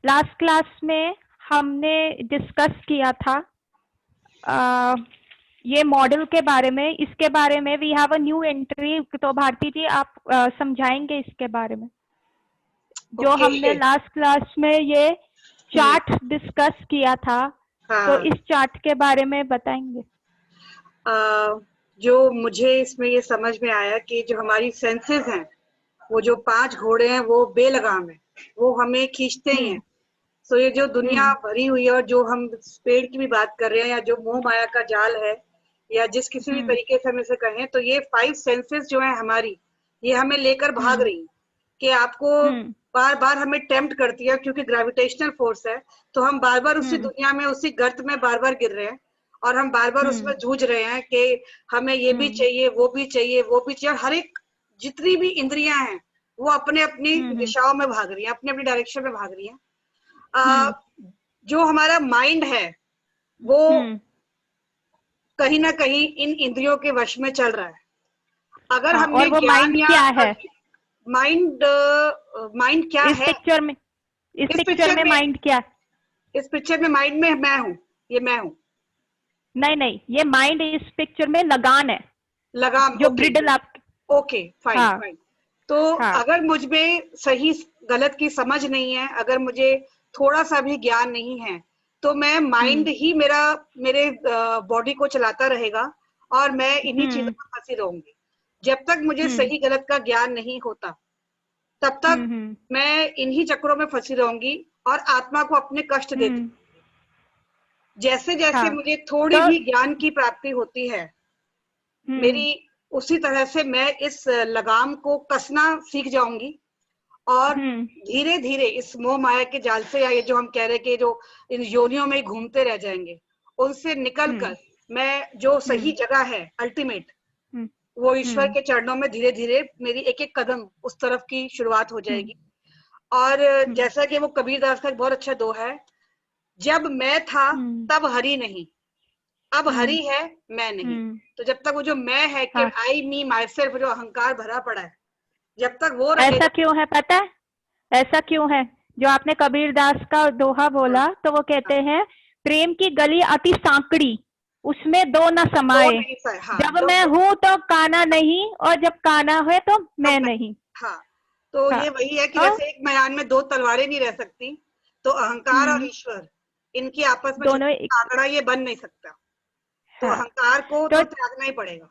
Last class में हमने discuss किया था ये मॉडल के बारे में। इसके बारे में we have a new entry, तो भारती जी आप समझाएंगे इसके बारे में। जो हमने लास्ट क्लास में ये चार्ट डिस्कस किया था, तो इस चार्ट के बारे में बताएंगे। जो मुझे इसमें ये समझ में आया कि जो हमारी सेंसेस हैं, वो जो 5 घोड़े हैं वो बेलगाम है, वो हमें खींचते ही हैं। तो ये जो दुनिया भरी हुई है और जो हम पेड़ की भी बात कर रहे हैं या जो मोह माया का जाल है या जिस किसी भी तरीके से हम इसे कहें, तो ये 5 सेंसेस जो है हमारी, ये हमें लेकर भाग रही है कि आपको बार बार हमें टेम्प्ट करती है, क्योंकि ग्रेविटेशनल फोर्स है। तो हम बार बार उसी दुनिया में, उसी गर्त में बार बार गिर रहे हैं और हम बार बार उसमें जूझ रहे हैं कि हमें ये भी चाहिए, वो भी चाहिए, वो भी चाहिए। हर एक जितनी भी इंद्रियां हैं वो अपने अपनी दिशाओं में भाग रही हैं, अपने अपनी डायरेक्शन में भाग रही हैं। जो हमारा माइंड है वो कहीं ना कहीं इन इंद्रियों के वश में चल रहा है। अगर हमने और वो माइंड क्या है? माइंड क्या इस है पिक्चर में? इस पिक्चर में माइंड क्या? इस पिक्चर में माइंड में मैं हूँ, ये मैं हूँ। नहीं, ये माइंड इस पिक्चर में लगान है, लगाम जो ब्रिडल आप। Okay fine fine. तो अगर मुझ में सही गलत की समझ नहीं है, अगर मुझे थोड़ा सा भी ज्ञान नहीं है, तो मैं माइंड ही मेरे बॉडी को चलाता रहेगा और मैं इन्हीं चीजों में फंसी रहूंगी। जब तक मुझे सही गलत का ज्ञान नहीं होता, तब तक मैं इन्हीं चक्रों में फंसी रहूंगी और आत्मा को अपने कष्ट देती। जैसे जैसे मुझे थोड़ी भी ज्ञान की प्राप्ति होती है मेरी, उसी तरह से मैं इस लगाम को कसना सीख जाऊंगी और धीरे धीरे इस मोह माया के जाल से, या ये जो हम कह रहे कि जो इन योनियों में घूमते रह जाएंगे, उनसे निकलकर मैं जो सही जगह है अल्टीमेट, वो ईश्वर के चरणों में धीरे धीरे मेरी एक एक कदम उस तरफ की शुरुआत हो जाएगी। और जैसा कि वो कबीरदास का एक बहुत अच्छा दोहा है, जब मैं था तब हरि नहीं, अब हरि है मैं नहीं। तो जब तक वो जो मैं है कि आई मी माई सेल्फ, जो अहंकार भरा पड़ा है, जब तक वो रहेगा। ऐसा क्यों है पता है? ऐसा क्यों है? जो आपने कबीरदास का दोहा बोला, तो वो कहते हैं प्रेम की गली अति सांकड़ी, उसमें दो न समाये। जब मैं हूँ तो काना नहीं, और जब काना है तो मैं नहीं। तो ये वही है कि जैसे एक मैदान में 2 तलवारें नहीं रह सकती, तो अहंकार और ईश्वर, इनकी आपस में दोनों आंकड़ा ये बन नहीं सकता। तो अहंकार को तो त्यागना ही पड़ेगा।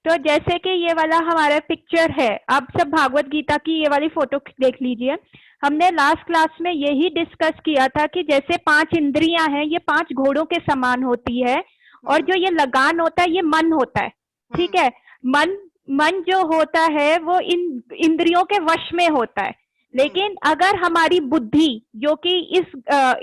तो जैसे कि ये वाला हमारा पिक्चर है, आप सब भागवत गीता की ये वाली फोटो देख लीजिए। हमने लास्ट क्लास में यही डिस्कस किया था कि जैसे 5 इंद्रियां हैं, ये 5 घोड़ों के समान होती है, और जो ये लगान होता है ये मन होता है। ठीक है, मन जो होता है वो इन इंद्रियों के वश में होता है। लेकिन अगर हमारी बुद्धि, जो कि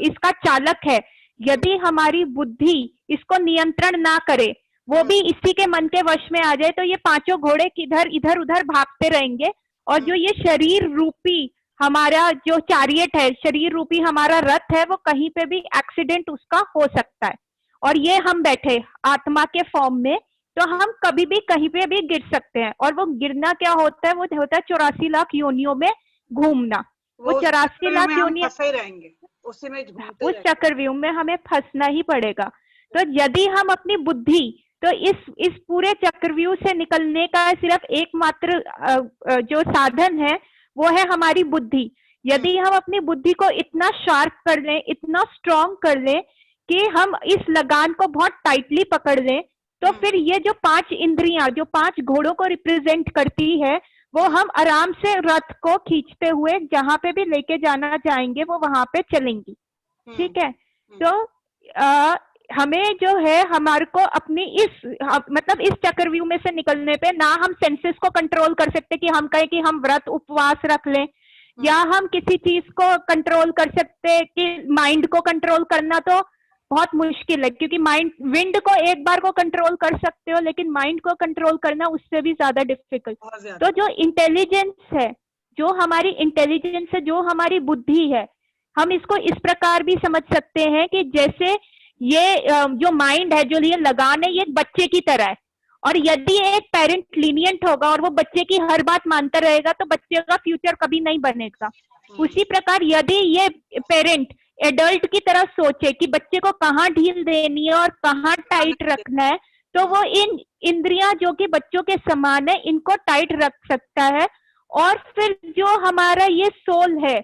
इसका चालक है, यदि हमारी बुद्धि इसको नियंत्रण ना करे, वो भी इसी के मन के वश में आ जाए, तो ये 5 घोड़े किधर इधर उधर भागते रहेंगे। और जो ये शरीर रूपी हमारा जो चैरियट है, शरीर रूपी हमारा रथ है, वो कहीं पे भी एक्सीडेंट उसका हो सकता है। और ये हम बैठे आत्मा के फॉर्म में, तो हम कभी भी कहीं पे भी गिर सकते हैं। और वो गिरना क्या होता है? वो होता है 84 लाख योनियों में घूमना। वो 84 लाख योनियों रहेंगे, उस चक्रव्यूह में हमें फंसना ही पड़ेगा। तो यदि हम अपनी बुद्धि, तो इस पूरे चक्रव्यूह से निकलने का सिर्फ एकमात्र जो साधन है वो है हमारी बुद्धि। यदि हम अपनी बुद्धि को इतना शार्प कर लें, इतना स्ट्रॉन्ग कर लें कि हम इस लगान को बहुत टाइटली पकड़ लें, तो फिर ये जो 5 इंद्रियां, जो 5 घोड़ों को रिप्रेजेंट करती है, वो हम आराम से रथ को खींचते हुए जहां पे भी लेके जाना चाहेंगे वो वहां पे चलेंगी। ठीक है, तो हमें जो है, हमारे को अपनी मतलब इस चक्रव्यूह में से निकलने पे ना हम सेंसेस को कंट्रोल कर सकते कि हम कहें कि हम व्रत उपवास रख लें, या हम किसी चीज को कंट्रोल कर सकते कि माइंड को कंट्रोल करना तो बहुत मुश्किल है, क्योंकि माइंड, विंड को एक बार को कंट्रोल कर सकते हो, लेकिन माइंड को कंट्रोल करना उससे भी ज्यादा डिफिकल्ट। तो जो इंटेलिजेंस है, जो हमारी इंटेलिजेंस है, जो हमारी बुद्धि है, हम इसको इस प्रकार भी समझ सकते हैं कि जैसे ये जो माइंड है, जो ये लगान है, ये एक बच्चे की तरह है, और यदि एक पेरेंट लीनियंट होगा और वो बच्चे की हर बात मानता रहेगा तो बच्चे का फ्यूचर कभी नहीं बनेगा। उसी प्रकार यदि ये पेरेंट एडल्ट की तरह सोचे कि बच्चे को कहाँ ढील देनी है और कहाँ टाइट रखना है, तो वो इन इंद्रियां जो कि बच्चों के समान है इनको टाइट रख सकता है। और फिर जो हमारा ये सोल है,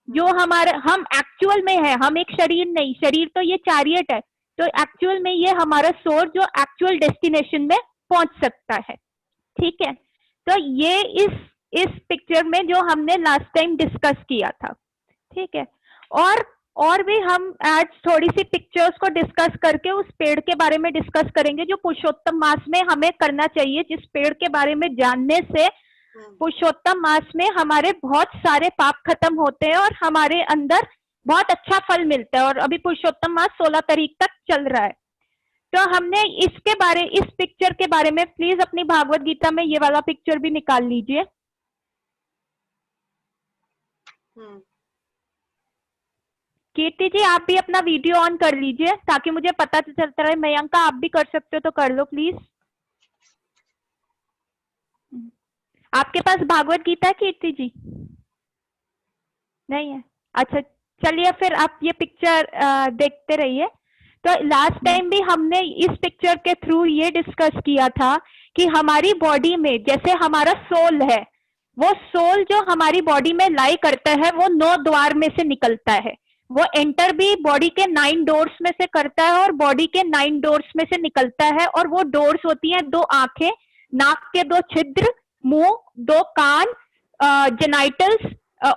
जो हमारा हम एक्चुअल में है, हम एक शरीर नहीं, शरीर तो ये चैरियट है, तो एक्चुअल में ये हमारा सोल जो एक्चुअल डेस्टिनेशन में पहुंच सकता है। ठीक है, तो ये इस पिक्चर में जो हमने लास्ट टाइम डिस्कस किया था। ठीक है, और भी हम आज थोड़ी सी पिक्चर्स को डिस्कस करके उस पेड़ के बारे में डिस्कस करेंगे जो पुरुषोत्तम मास में हमें करना चाहिए, जिस पेड़ के बारे में जानने से पुरुषोत्तम मास में हमारे बहुत सारे पाप खत्म होते हैं और हमारे अंदर बहुत अच्छा फल मिलता है। और अभी पुरुषोत्तम मास 16 तारीख तक चल रहा है। तो हमने इस पिक्चर के बारे में प्लीज अपनी भागवत गीता में ये वाला पिक्चर भी निकाल लीजिए। कीर्ति जी आप भी अपना वीडियो ऑन कर लीजिए ताकि मुझे पता चलता रहे। मयंका आप भी कर सकते हो तो कर लो प्लीज। आपके पास भागवत गीता है कीर्ति जी? नहीं है? अच्छा चलिए फिर आप ये पिक्चर देखते रहिए। तो लास्ट टाइम भी हमने इस पिक्चर के थ्रू ये डिस्कस किया था कि हमारी बॉडी में जैसे हमारा सोल है, वो सोल जो हमारी बॉडी में लाई करता है वो 9 द्वार में से निकलता है। वो एंटर भी बॉडी के 9 डोर्स में से करता है और बॉडी के 9 डोर्स में से निकलता है। और वो डोर्स होती हैं 2 आंखें, नाक के 2 छिद्र, मुंह, 2 कान, जेनाइटल्स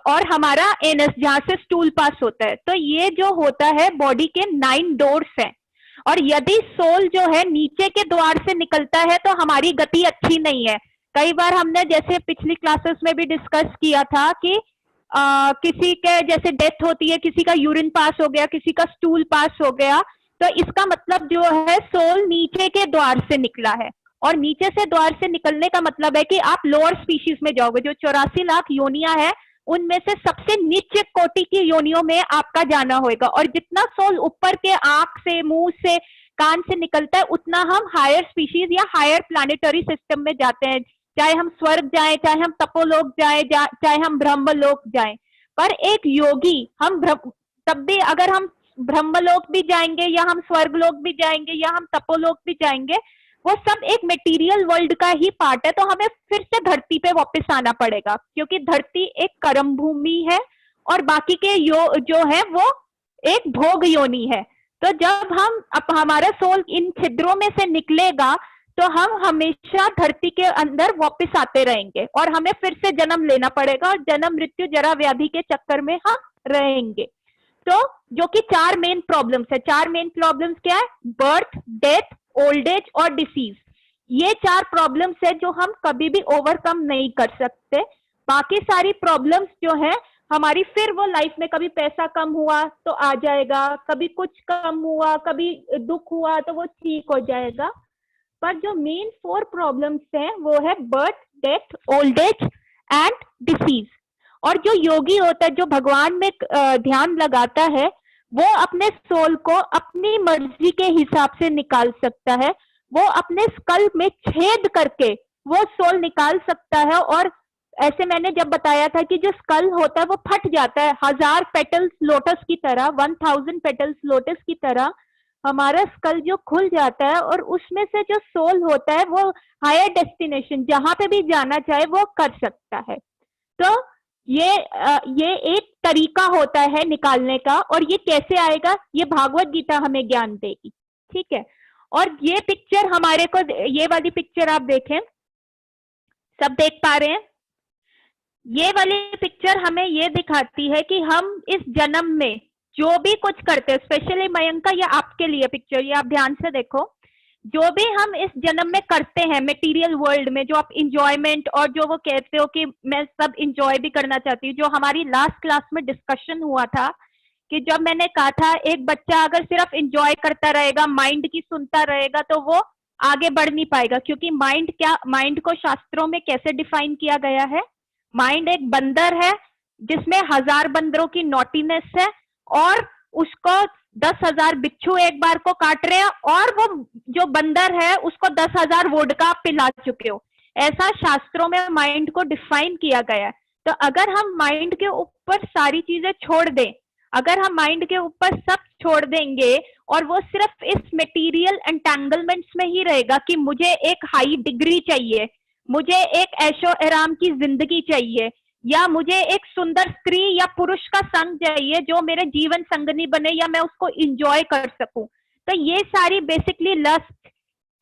और हमारा एनस जहां से स्टूल पास होता है। तो ये जो होता है बॉडी के 9 डोर्स हैं। और यदि सोल जो है नीचे के द्वार से निकलता है तो हमारी गति अच्छी नहीं है। कई बार हमने जैसे पिछली क्लासेस में भी डिस्कस किया था कि किसी के जैसे डेथ होती है, किसी का यूरिन पास हो गया, किसी का स्टूल पास हो गया, तो इसका मतलब जो है सोल नीचे के द्वार से निकला है। और नीचे से द्वार से निकलने का मतलब है कि आप लोअर स्पीशीज में जाओगे। जो 84 लाख योनियां है उनमें से सबसे नीचे कोटि की योनियों में आपका जाना होगा। और जितना सोल ऊपर के आंख से, मुंह से, कान से निकलता है उतना हम हायर स्पीशीज या हायर प्लानिटरी सिस्टम में जाते हैं। चाहे हम स्वर्ग जाएं, चाहे हम तपोलोक जाएं, चाहे हम ब्रह्मलोक जाएं। पर एक योगी तब भी अगर हम ब्रह्मलोक भी जाएंगे या हम स्वर्गलोक भी जाएंगे या हम तपोलोक भी जाएंगे, वो सब एक मटेरियल वर्ल्ड का ही पार्ट है। तो हमें फिर से धरती पे वापस आना पड़ेगा क्योंकि धरती एक कर्म भूमि है और बाकी के जो है वो एक भोग योनि है। तो जब हमारा सोल इन छिद्रों में से निकलेगा तो हम हमेशा धरती के अंदर वापस आते रहेंगे और हमें फिर से जन्म लेना पड़ेगा और जन्म मृत्यु जरा व्याधि के चक्कर में हम रहेंगे। तो जो कि 4 मेन प्रॉब्लम्स है। 4 मेन प्रॉब्लम्स क्या है? बर्थ, डेथ, ओल्ड एज और डिसीज। ये 4 प्रॉब्लम्स है जो हम कभी भी ओवरकम नहीं कर सकते। बाकी सारी प्रॉब्लम्स जो है हमारी, फिर वो लाइफ में कभी पैसा कम हुआ तो आ जाएगा, कभी कुछ कम हुआ, कभी दुख हुआ तो वो ठीक हो जाएगा। पर जो मेन 4 प्रॉब्लम्स हैं वो है birth, death, old age and disease. और जो योगी होता है, जो भगवान में ध्यान लगाता है, वो अपने सोल को अपनी मर्जी के हिसाब से निकाल सकता है। वो अपने स्कल में छेद करके वो सोल निकाल सकता है। और ऐसे मैंने जब बताया था कि जो स्कल होता है वो फट जाता है 1000 पेटल्स लोटस की तरह, 1000 पेटल्स लोटस की तरह हमारा स्कल जो खुल जाता है और उसमें से जो सोल होता है वो हायर डेस्टिनेशन जहां पे भी जाना चाहे वो कर सकता है। तो ये एक तरीका होता है निकालने का। और ये कैसे आएगा, ये भागवत गीता हमें ज्ञान देगी। ठीक है, और ये पिक्चर हमारे को, ये वाली पिक्चर आप देखें, सब देख पा रहे हैं? ये वाली पिक्चर हमें ये दिखाती है कि हम इस जन्म में जो भी कुछ करते हैं, स्पेशली मयंका ये आपके लिए पिक्चर, ये आप ध्यान से देखो, जो भी हम इस जन्म में करते हैं मटेरियल वर्ल्ड में, जो आप इंजॉयमेंट और जो वो कहते हो कि मैं सब इंजॉय भी करना चाहती हूँ, जो हमारी लास्ट क्लास में डिस्कशन हुआ था कि जब मैंने कहा था एक बच्चा अगर सिर्फ इंजॉय करता रहेगा, माइंड की सुनता रहेगा, तो वो आगे बढ़ नहीं पाएगा। क्योंकि माइंड को शास्त्रों में कैसे डिफाइन किया गया है? माइंड एक बंदर है जिसमें 1000 बंदरों की नॉटीनेस है और उसको 10,000 बिच्छू एक बार को काट रहे हैं, और वो जो बंदर है उसको 10,000 वोडका पिला चुके हो। ऐसा शास्त्रों में माइंड को डिफाइन किया गया है। तो अगर हम माइंड के ऊपर सारी चीजें छोड़ दें, अगर हम माइंड के ऊपर सब छोड़ देंगे और वो सिर्फ इस मटेरियल एंटेंगलमेंट्स में ही रहेगा कि मुझे एक हाई डिग्री चाहिए, मुझे एक ऐशो आराम की जिंदगी चाहिए, या मुझे एक सुंदर स्त्री या पुरुष का संग चाहिए जो मेरे जीवन संगनी बने या मैं उसको इंजॉय कर सकूं, तो ये सारी बेसिकली लस्ट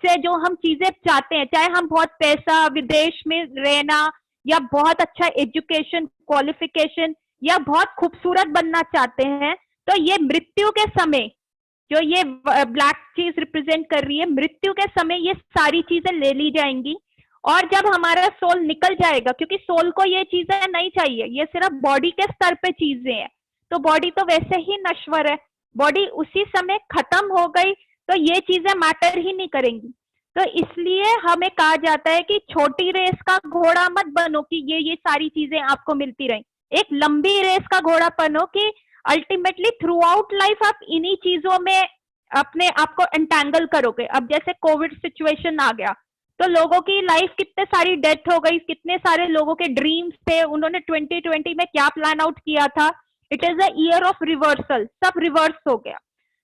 से जो हम चीजें चाहते हैं, चाहे हम बहुत पैसा, विदेश में रहना, या बहुत अच्छा एजुकेशन, क्वालिफिकेशन, या बहुत खूबसूरत बनना चाहते हैं, तो ये मृत्यु के समय जो ये ब्लैक चीज रिप्रेजेंट कर रही है, मृत्यु के समय ये सारी चीजें ले ली जाएंगी। और जब हमारा सोल निकल जाएगा, क्योंकि सोल को ये चीजें नहीं चाहिए, ये सिर्फ बॉडी के स्तर पे चीजें हैं, तो बॉडी तो वैसे ही नश्वर है, बॉडी उसी समय खत्म हो गई तो ये चीजें मैटर ही नहीं करेंगी। तो इसलिए हमें कहा जाता है कि छोटी रेस का घोड़ा मत बनो कि ये सारी चीजें आपको मिलती रहें, एक लंबी रेस का घोड़ा बनो कि अल्टीमेटली थ्रू आउट लाइफ आप इन्हीं चीजों में अपने आप को एंटेंगल करोगे। अब जैसे कोविड सिचुएशन आ गया तो लोगों की लाइफ कितने सारी डेथ हो गई, कितने सारे लोगों के ड्रीम्स थे, उन्होंने 2020 में क्या प्लान आउट किया था, it is a year of reversal, सब रिवर्स हो गया।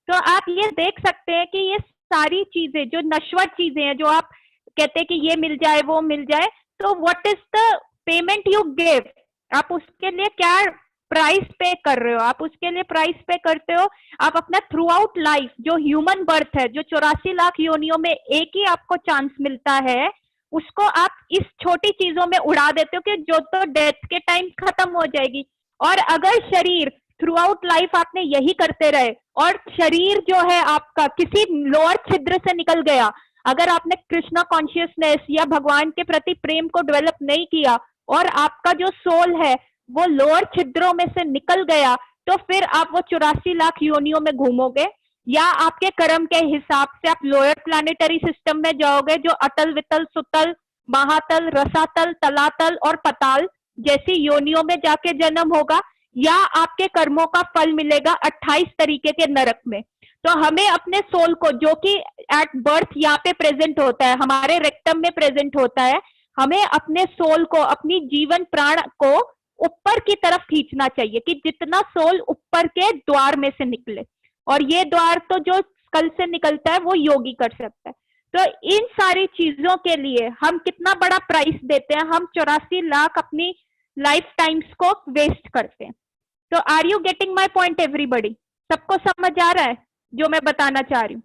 तो आप ये देख सकते हैं कि ये सारी चीजें जो नश्वर चीजें हैं, जो आप कहते हैं कि ये मिल जाए वो मिल जाए, तो what is the payment you give, आप उसके लिए क्या प्राइस पे कर रहे हो, आप उसके लिए प्राइस पे करते हो, आप अपना थ्रू आउट लाइफ जो ह्यूमन बर्थ है, जो 84 लाख योनियों में एक ही आपको चांस मिलता है, उसको आप इस छोटी चीजों में उड़ा देते हो कि जो तो डेथ के टाइम खत्म हो जाएगी। और अगर शरीर थ्रू आउट लाइफ आपने यही करते रहे और शरीर जो है आपका किसी लोअर छिद्र से निकल गया, अगर आपने कृष्णा कॉन्शियसनेस या भगवान के प्रति प्रेम को डेवलप नहीं किया और आपका जो सोल है वो लोअर छिद्रों में से निकल गया, तो फिर आप वो 84 लाख योनियों में घूमोगे, या आपके कर्म के हिसाब से आप लोअर प्लैनेटरी सिस्टम में जाओगे जो अतल, वितल, सुतल, महातल, रसातल, तलातल और पताल जैसी योनियों में जाके जन्म होगा, या आपके कर्मों का फल मिलेगा 28 तरीके के नरक में। तो हमें अपने सोल को, जो कि एट बर्थ यहाँ पे प्रेजेंट होता है, हमारे रेक्टम में प्रेजेंट होता है, हमें अपने सोल को, अपनी जीवन प्राण को ऊपर की तरफ खींचना चाहिए कि जितना सोल ऊपर के द्वार में से निकले। और ये द्वार तो जो स्कल से निकलता है वो योगी कर सकता है। तो इन सारी चीजों के लिए हम कितना बड़ा प्राइस देते हैं, हम 84 लाख अपनी लाइफ टाइम्स को वेस्ट करते हैं। तो are you getting my point everybody? सबको समझ आ रहा है जो मैं बताना चाह रही हूँ?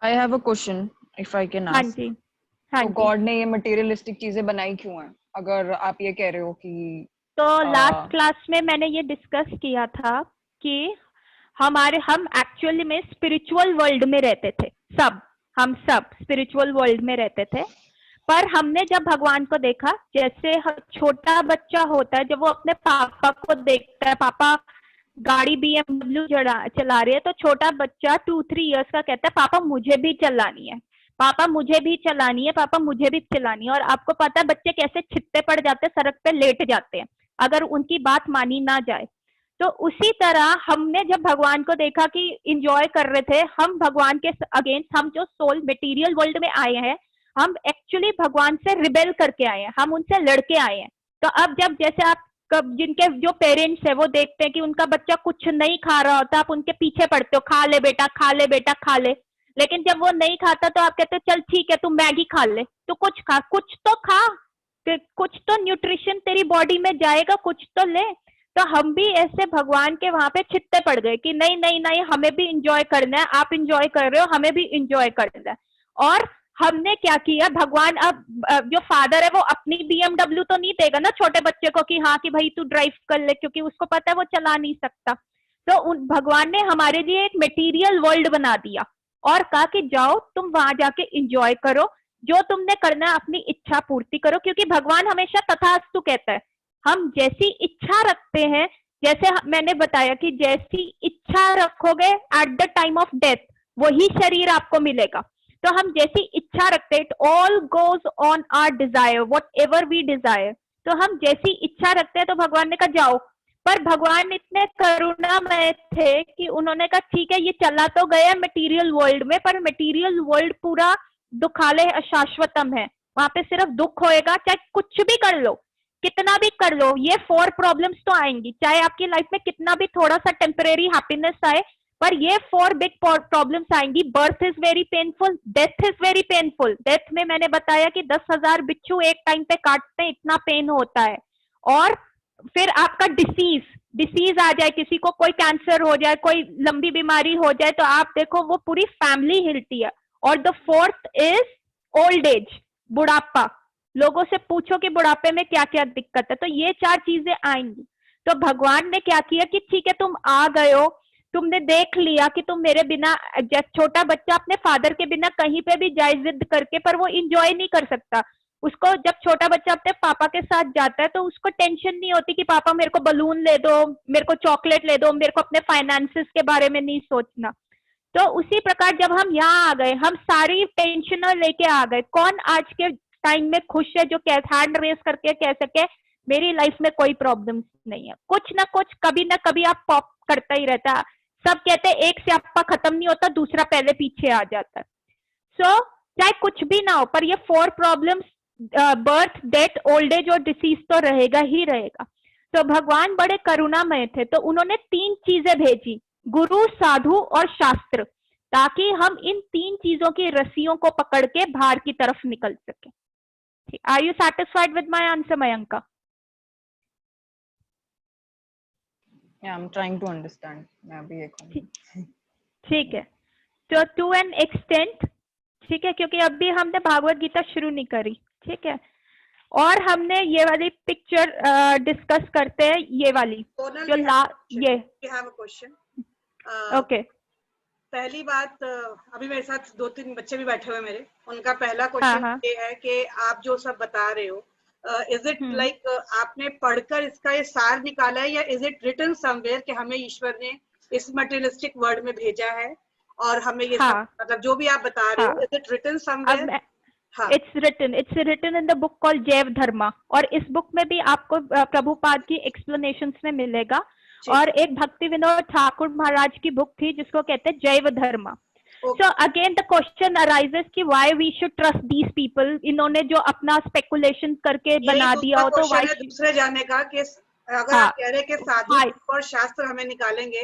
I have a question if I can ask. हाँ जी, हाँ जी। गॉड ने ये मटेरियलिस्टिक चीजें बनाई क्यों हैं, अगर आप ये कह रहे हो कि तो लास्ट क्लास में मैंने ये डिस्कस किया था कि हम एक्चुअली में स्पिरिचुअल वर्ल्ड में रहते थे, हम सब स्पिरिचुअल वर्ल्ड में रहते थे, पर हमने जब भगवान को देखा, जैसे छोटा बच्चा होता है, जब वो अपने पापा को देखता है, पापा गाड़ी BMW चला रही है, तो छोटा बच्चा 2-3 इयर्स का कहता है पापा मुझे भी चलानी है, पापा मुझे भी चलानी है, पापा मुझे भी चलानी है। और आपको पता है बच्चे कैसे छित्ते पड़ जाते हैं, सड़क पे लेट जाते हैं अगर उनकी बात मानी ना जाए। तो उसी तरह हमने जब भगवान को देखा कि इंजॉय कर रहे थे, हम भगवान के अगेंस्ट, हम जो सोल मटेरियल वर्ल्ड में आए हैं, हम एक्चुअली भगवान से रिबेल करके आए हैं, हम उनसे लड़के आए हैं। तो अब जब जैसे आप जिनके जो पेरेंट्स है वो देखते हैं कि उनका बच्चा कुछ नहीं खा रहा होता, आप उनके पीछे पड़ते हो, खा ले बेटा, खा ले बेटा, खा ले। लेकिन जब वो नहीं खाता तो आप कहते हो चल ठीक है तू मैगी खा ले, तो कुछ खा, कुछ तो खा, कुछ तो न्यूट्रिशन तेरी बॉडी में जाएगा, कुछ तो ले। तो हम भी ऐसे भगवान के वहां पे छित्ते पड़ गए कि नहीं नहीं नहीं, हमें भी इंजॉय करना है, आप इंजॉय कर रहे हो, हमें भी इंजॉय करना है। और हमने क्या किया, भगवान अब जो फादर है वो अपनी BMW तो नहीं देगा ना छोटे बच्चे को कि हाँ कि भाई तू ड्राइव कर ले, क्योंकि उसको पता है वो चला नहीं सकता। तो भगवान ने हमारे लिए एक मटेरियल वर्ल्ड बना दिया और कहा कि जाओ तुम वहां जाके इंजॉय करो, जो तुमने करना है अपनी इच्छा पूर्ति करो, क्योंकि भगवान हमेशा तथास्तु कहता है। हम जैसी इच्छा रखते हैं, जैसे मैंने बताया कि जैसी इच्छा रखोगे at the time of death वही शरीर आपको मिलेगा। तो हम जैसी इच्छा रखते हैं, it all goes on our desire, whatever we desire. तो हम जैसी इच्छा रखते हैं तो भगवान ने कहा जाओ पर भगवान इतने करुणामय थे कि उन्होंने कहा ठीक है ये चला तो गया मटेरियल वर्ल्ड में, पर मटेरियल वर्ल्ड पूरा दुखालय अशाश्वतम है, वहां पे सिर्फ दुख होएगा, चाहे कुछ भी कर लो, कितना भी कर लो, ये 4 प्रॉब्लम्स तो आएंगी, चाहे आपकी लाइफ में कितना भी थोड़ा सा टेम्परेरी हैप्पीनेस आए, पर ये 4 बिग प्रॉब्लम्स आएंगी। Birth is very painful, death is very painful. Death में मैंने बताया कि 10,000 बिच्छू एक टाइम पे काटते हैं, इतना पेन होता है। और फिर आपका डिसीज आ जाए, किसी को कोई कैंसर हो जाए, कोई लंबी बीमारी हो जाए, तो आप देखो वो पूरी फैमिली हिलती है। और the 4th is old age, बुढ़ापा। लोगों से पूछो कि बुढ़ापे में क्या क्या दिक्कत है, तो ये 4 चीजें आएंगी। तो भगवान ने क्या किया कि ठीक है तुम आ गए हो, तुमने देख लिया कि तुम मेरे बिना, छोटा बच्चा अपने फादर के बिना कहीं पे भी जाए जिद करके, पर वो इंजॉय नहीं कर सकता। उसको जब छोटा बच्चा अपने पापा के साथ जाता है तो उसको टेंशन नहीं होती कि पापा मेरे को बलून ले दो, मेरे को चॉकलेट ले दो, मेरे को अपने फाइनेंसेस के बारे में नहीं सोचना। तो उसी प्रकार जब हम यहाँ आ गए, हम सारी टेंशन लेके आ गए। कौन आज के टाइम में खुश है जो हैंड रेस करके कह सके मेरी लाइफ में कोई प्रॉब्लम नहीं है? कुछ ना कुछ कभी ना कभी आप पॉप करता ही रहता है। सब कहते हैं एक से आपका खत्म नहीं होता, दूसरा पहले पीछे आ जाता है। सो चाहे कुछ भी ना हो, पर ये 4 problems, birth, death, old age और डिसीज तो रहेगा ही रहेगा। तो भगवान बड़े करुणामय थे, तो उन्होंने 3 चीजें भेजी, गुरु, साधु और शास्त्र, ताकि हम इन 3 चीजों की रस्सियों को पकड़ के बाहर की तरफ निकल सके। Are you satisfied with my answer Mayanka? Yeah, I'm trying to understand. मैं अभी एक ठीक है, तो टू एन एक्सटेंट, ठीक है, क्योंकि अभी हमने भागवत गीता शुरू नहीं करी, ठीक है, और हमने ये वाली पिक्चर डिस्कस करते हैं, ये वाली जो ये क्वेश्चन। ओके, पहली बात, अभी मेरे साथ 2-3 बच्चे भी बैठे हुए मेरे, उनका पहला क्वेश्चन ये है कि आप जो सब बता रहे हो, इज इट लाइक आपने पढ़कर इसका ये सार निकाला है, या इज इट रिटन समवेयर कि हमें ईश्वर ने इस मटेरियलिस्टिक वर्ल्ड में भेजा है और हमें ये सब, मतलब जो भी आप बता रहे हो, is it written somewhere? It's written in the book called Jaiva Dharma, और इस बुक में भी आपको प्रभुपाद की एक्सप्लेनेशंस में मिलेगा। और एक भक्ति विनोद ठाकुर महाराज की बुक थी जिसको कहते हैं जैव धर्मा। So again the question arises कि why we should trust these people, इन्होंने जो अपना स्पेकुलेशन करके बना दिया हो, तो why दूसरे जाने का कि अगर आप कह रहे कि साधु और शास्त्र हमें निकालेंगे,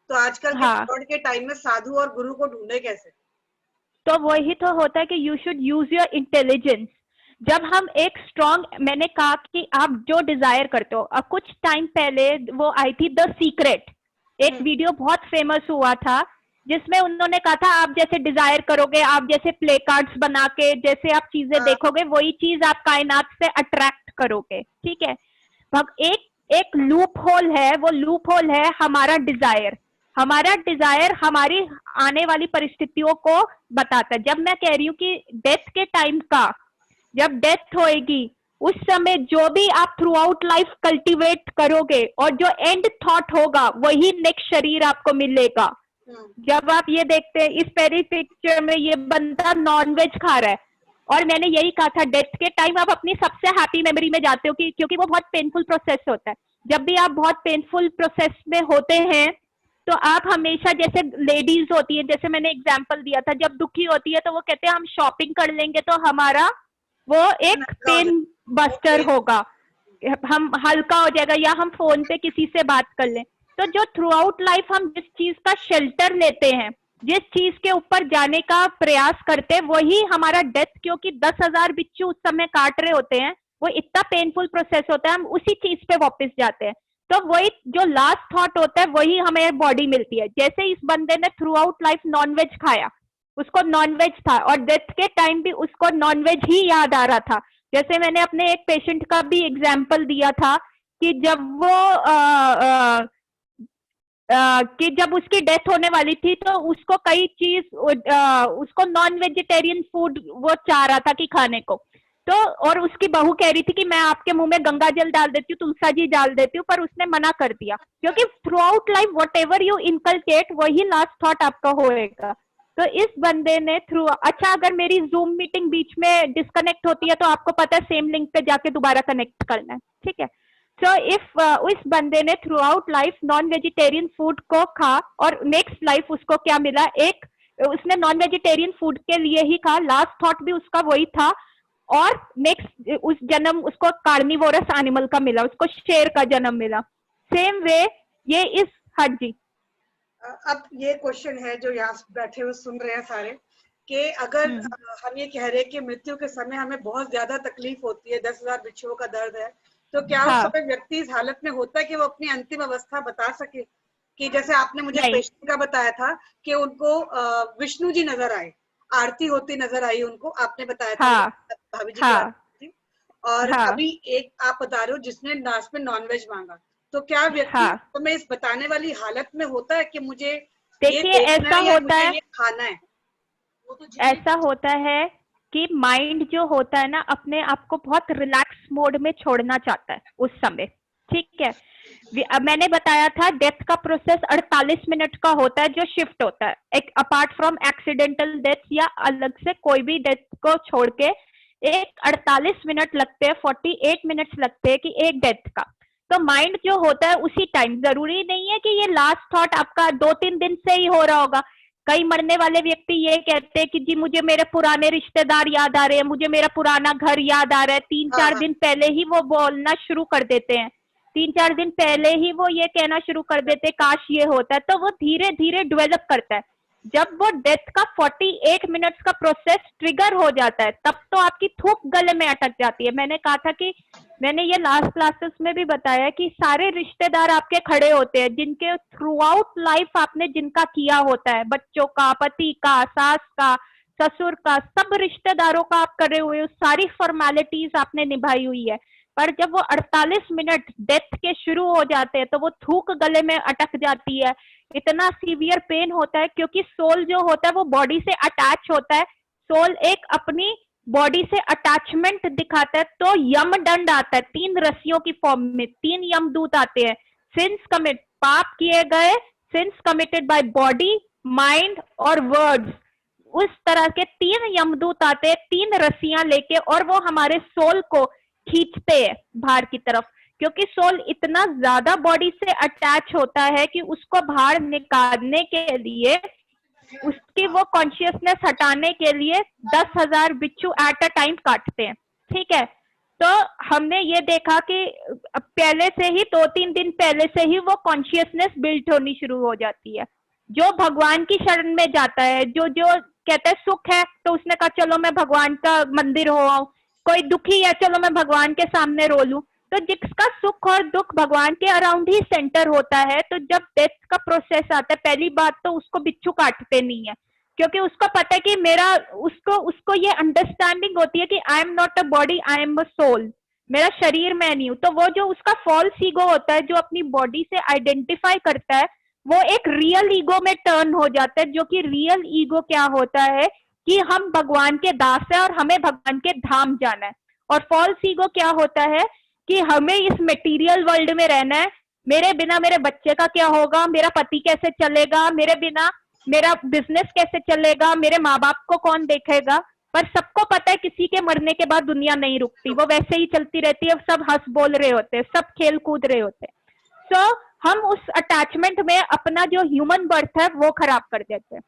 तो आजकल के टाइम में साधु और गुरु को ढूंढे कैसे? तो वही तो होता है कि you should use your intelligence। जब हम एक स्ट्रॉन्ग, मैंने कहा कि आप जो डिजायर करते हो, कुछ टाइम पहले वो आई थी द सीक्रेट, एक वीडियो बहुत फेमस हुआ था जिसमें उन्होंने कहा था आप जैसे डिजायर करोगे, आप जैसे प्ले कार्ड्स बना के जैसे आप चीजें देखोगे, वही चीज आप कायनात से अट्रैक्ट करोगे, ठीक है। एक लूप होल है, वो लूप होल है हमारा डिजायर। हमारा डिजायर हमारी आने वाली परिस्थितियों को बताता है। जब मैं कह रही हूँ कि डेथ के टाइम का, जब डेथ होएगी उस समय जो भी आप थ्रू आउट लाइफ कल्टीवेट करोगे और जो एंड थॉट होगा वही नेक्स्ट शरीर आपको मिलेगा। जब आप ये देखते हैं, इस पहली पिक्चर में ये बंदा नॉनवेज खा रहा है, और मैंने यही कहा था डेथ के टाइम आप अपनी सबसे हैप्पी मेमोरी में जाते हो क्योंकि वो बहुत पेनफुल प्रोसेस होता है। जब भी आप बहुत पेनफुल प्रोसेस में होते हैं तो आप हमेशा, जैसे लेडीज होती है, जैसे मैंने एग्जांपल दिया था, जब दुखी होती है तो वो कहते हैं हम शॉपिंग कर लेंगे तो हमारा वो एक पेन बस्टर होगा, हम हल्का हो जाएगा, या हम फोन पे किसी से बात कर लें। तो जो थ्रू आउट लाइफ हम जिस चीज का शेल्टर लेते हैं, जिस चीज के ऊपर जाने का प्रयास करते हैं, वही हमारा डेथ, क्योंकि 10,000 बिच्छू उस समय काट रहे होते हैं, वो इतना पेनफुल प्रोसेस होता है, हम उसी चीज पे वापस जाते हैं। तो वही जो लास्ट थॉट होता है वही हमें बॉडी मिलती है। जैसे इस बंदे ने थ्रू आउट लाइफ नॉनवेज खाया, उसको नॉनवेज था, और डेथ के टाइम भी उसको नॉनवेज ही याद आ रहा था। जैसे मैंने अपने एक पेशेंट का भी एग्जाम्पल दिया था कि जब वो कि जब उसकी डेथ होने वाली थी तो उसको कई चीज, उसको नॉन वेजिटेरियन फूड वो चाह रहा था कि खाने को, तो और उसकी बहू कह रही थी कि मैं आपके मुंह में गंगा जल डाल देती हूँ, तुलसा जी डाल देती हूँ, पर उसने मना कर दिया, क्योंकि through out life what ever you inculcate वही लास्ट थॉट आपका होएगा। तो इस बंदे ने अच्छा, अगर मेरी जूम मीटिंग बीच में डिस्कनेक्ट होती है तो आपको पता है सेम लिंक पे जाके दोबारा कनेक्ट करना है, ठीक है। सो इफ उस बंदे ने through out life non vegetarian food को खा और नेक्स्ट लाइफ उसको क्या मिला, एक उसने नॉन वेजिटेरियन फूड के लिए ही कहा, लास्ट थॉट भी उसका वही था, और नेक्स्ट उस जन्म उसको कार्निवोरस एनिमल का मिला, उसको शेर का जन्म मिला। सेम वे ये इस, हाँ जी। अब ये क्वेश्चन है जो यहाँ बैठे हुए सुन रहे हैं सारे, कि अगर हम ये कह रहे हैं कि मृत्यु के समय हमें बहुत ज्यादा तकलीफ होती है, 10,000 बिच्छुओं का दर्द है, तो क्या उस समय व्यक्ति इस हालत में होता है कि वो अपनी अंतिम अवस्था बता सके? कि जैसे आपने मुझे पेशेंट का बताया था कि उनको विष्णु जी नजर आए, आरती होती नजर आई उनको, आपने बताया था भाभी जी की आरती थी, और अभी एक आप बता रहे हो जिसने लास्ट में नॉनवेज मांगा, तो क्या व्यक्ति में इस बताने वाली हालत में होता है कि मुझे देखिए ऐसा होता है, ये खाना है? वो तो ऐसा होता है कि माइंड जो होता है ना, अपने आप को बहुत रिलैक्स मोड में छोड़ना चाहता है उस समय, ठीक है। मैंने बताया था डेथ का प्रोसेस 48 मिनट का होता है जो शिफ्ट होता है, एक अपार्ट फ्रॉम एक्सीडेंटल डेथ या अलग से कोई भी डेथ को छोड़ के एक 48 मिनट लगते हैं, 48 मिनट्स लगते हैं कि एक डेथ का। तो माइंड जो होता है उसी टाइम, जरूरी नहीं है कि ये लास्ट थॉट आपका 2-3 दिन से ही हो रहा होगा। कई मरने वाले व्यक्ति ये कहते हैं कि जी मुझे मेरे पुराने रिश्तेदार याद आ रहे हैं, मुझे मेरा पुराना घर याद आ रहा है, 3-4 दिन पहले ही वो बोलना शुरू कर देते हैं, 3-4 दिन पहले ही वो ये कहना शुरू कर देते हैं काश ये होता है। तो वो धीरे धीरे डेवलप करता है। जब वो डेथ का 48 मिनट्स का प्रोसेस ट्रिगर हो जाता है, तब तो आपकी थूक गले में अटक जाती है। मैंने कहा था कि मैंने ये लास्ट क्लासेस में भी बताया कि सारे रिश्तेदार आपके खड़े होते हैं, जिनके थ्रू आउट लाइफ आपने जिनका किया होता है, बच्चों का, पति का, सास का, ससुर का, सब रिश्तेदारों का आप करे हुए, सारी फॉर्मेलिटीज आपने निभाई हुई है। पर जब वो 48 मिनट डेथ के शुरू हो जाते हैं तो वो थूक गले में अटक जाती है, इतना सीवियर पेन होता है, क्योंकि सोल जो होता है वो बॉडी से अटैच होता है। सोल एक अपनी बॉडी से अटैचमेंट दिखाता है, तो यमदंड आता है 3 रस्सियों की फॉर्म में, 3 यमदूत आते हैं। सिंस कमिट, पाप किए गए, since committed by body, mind और वर्ड्स, उस तरह के 3 यमदूत आते हैं 3 रस्सियां लेके, और वो हमारे सोल को खींचते हैं बाहर की तरफ, क्योंकि सोल इतना ज्यादा बॉडी से अटैच होता है कि उसको बाहर निकालने के लिए, उसकी वो कॉन्शियसनेस हटाने के लिए 10,000 बिच्छू एट अ टाइम काटते हैं, ठीक है। तो हमने ये देखा कि पहले से ही 2-3 दिन पहले से ही वो कॉन्शियसनेस बिल्ड होनी शुरू हो जाती है। जो भगवान की शरण में जाता है, जो कहता है सुख है तो उसने कहा चलो मैं भगवान का मंदिर हो आऊं, कोई दुखी है चलो मैं भगवान के सामने रो लूं। तो जिसका सुख और दुख भगवान के अराउंड ही सेंटर होता है, तो जब डेथ का प्रोसेस आता है, पहली बात तो उसको बिच्छू काटते नहीं है, क्योंकि उसको पता है कि मेरा, उसको ये अंडरस्टैंडिंग होती है कि I am not a body, I am a soul, मेरा शरीर मैं नहीं हूं। तो वो जो उसका फॉल्स ईगो होता है, जो अपनी बॉडी से आइडेंटिफाई करता है, वो एक रियल ईगो में टर्न हो जाता है। जो कि रियल ईगो क्या होता है कि हम भगवान के दास है और हमें भगवान के धाम जाना है। और फॉल्स ईगो क्या होता है कि हमें इस मटेरियल वर्ल्ड में रहना है, मेरे बिना मेरे बच्चे का क्या होगा, मेरा पति कैसे चलेगा, मेरे बिना मेरा बिजनेस कैसे चलेगा, मेरे माँ बाप को कौन देखेगा। पर सबको पता है किसी के मरने के बाद दुनिया नहीं रुकती, वो वैसे ही चलती रहती है, सब हंस बोल रहे होते हैं, सब खेल कूद रहे होते हैं। सो हम उस अटैचमेंट में अपना जो ह्यूमन बर्थ है वो खराब कर देते हैं।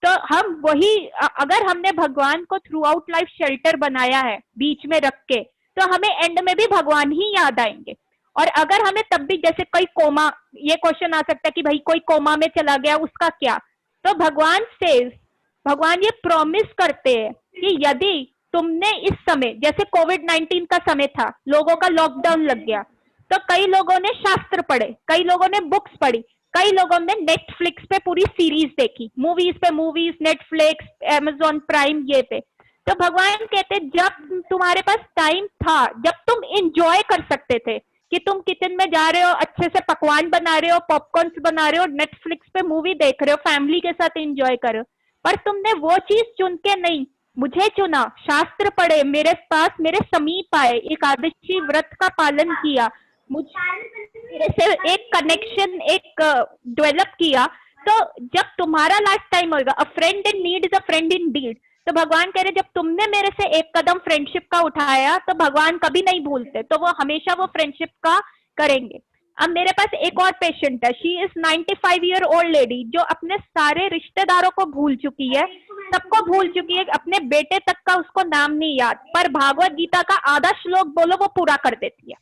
तो हम वही, अगर हमने भगवान को थ्रू आउट लाइफ शेल्टर बनाया है बीच में रख के, तो हमें एंड में भी भगवान ही याद आएंगे। और अगर हमें तब भी, जैसे कोई कोमा, ये क्वेश्चन आ सकता है कि भाई कोई कोमा में चला गया उसका क्या, तो भगवान ये प्रॉमिस करते हैं कि यदि तुमने इस समय, जैसे कोविड-19 का समय था, लोगों का लॉकडाउन लग गया, तो कई लोगों ने शास्त्र पढ़े, कई लोगों ने बुक्स पढ़ी, कई लोगों ने नेटफ्लिक्स पे पूरी सीरीज देखी, मूवीज पे मूवीज, नेटफ्लिक्स, अमेजॉन प्राइम, ये पे। तो भगवान कहते जब तुम्हारे पास टाइम था, जब तुम एंजॉय कर सकते थे, कि तुम किचन में जा रहे हो, अच्छे से पकवान बना रहे हो, पॉपकॉर्न्स बना रहे हो, नेटफ्लिक्स पे मूवी देख रहे हो, फैमिली के साथ एंजॉय कर रहे हो, पर तुमने वो चीज चुन के नहीं, मुझे चुना, शास्त्र पढ़े, मेरे पास, मेरे समीप आए, एकादशी व्रत का पालन किया, मुझे से एक कनेक्शन एक डेवलप किया। तो जब तुम्हारा लाइफ टाइम होगा, a friend in need is a friend in deed. तो भगवान कह रहे जब तुमने मेरे से एक कदम फ्रेंडशिप का उठाया, तो भगवान कभी नहीं भूलते, तो वो हमेशा वो फ्रेंडशिप का करेंगे। अब मेरे पास एक और पेशेंट है, she is 95 year old lady, जो अपने सारे रिश्तेदारों को भूल चुकी है, सबको भूल चुकी है, अपने बेटे तक का उसको नाम नहीं याद, पर भागवत गीता का आधा श्लोक बोलो वो पूरा कर देती है।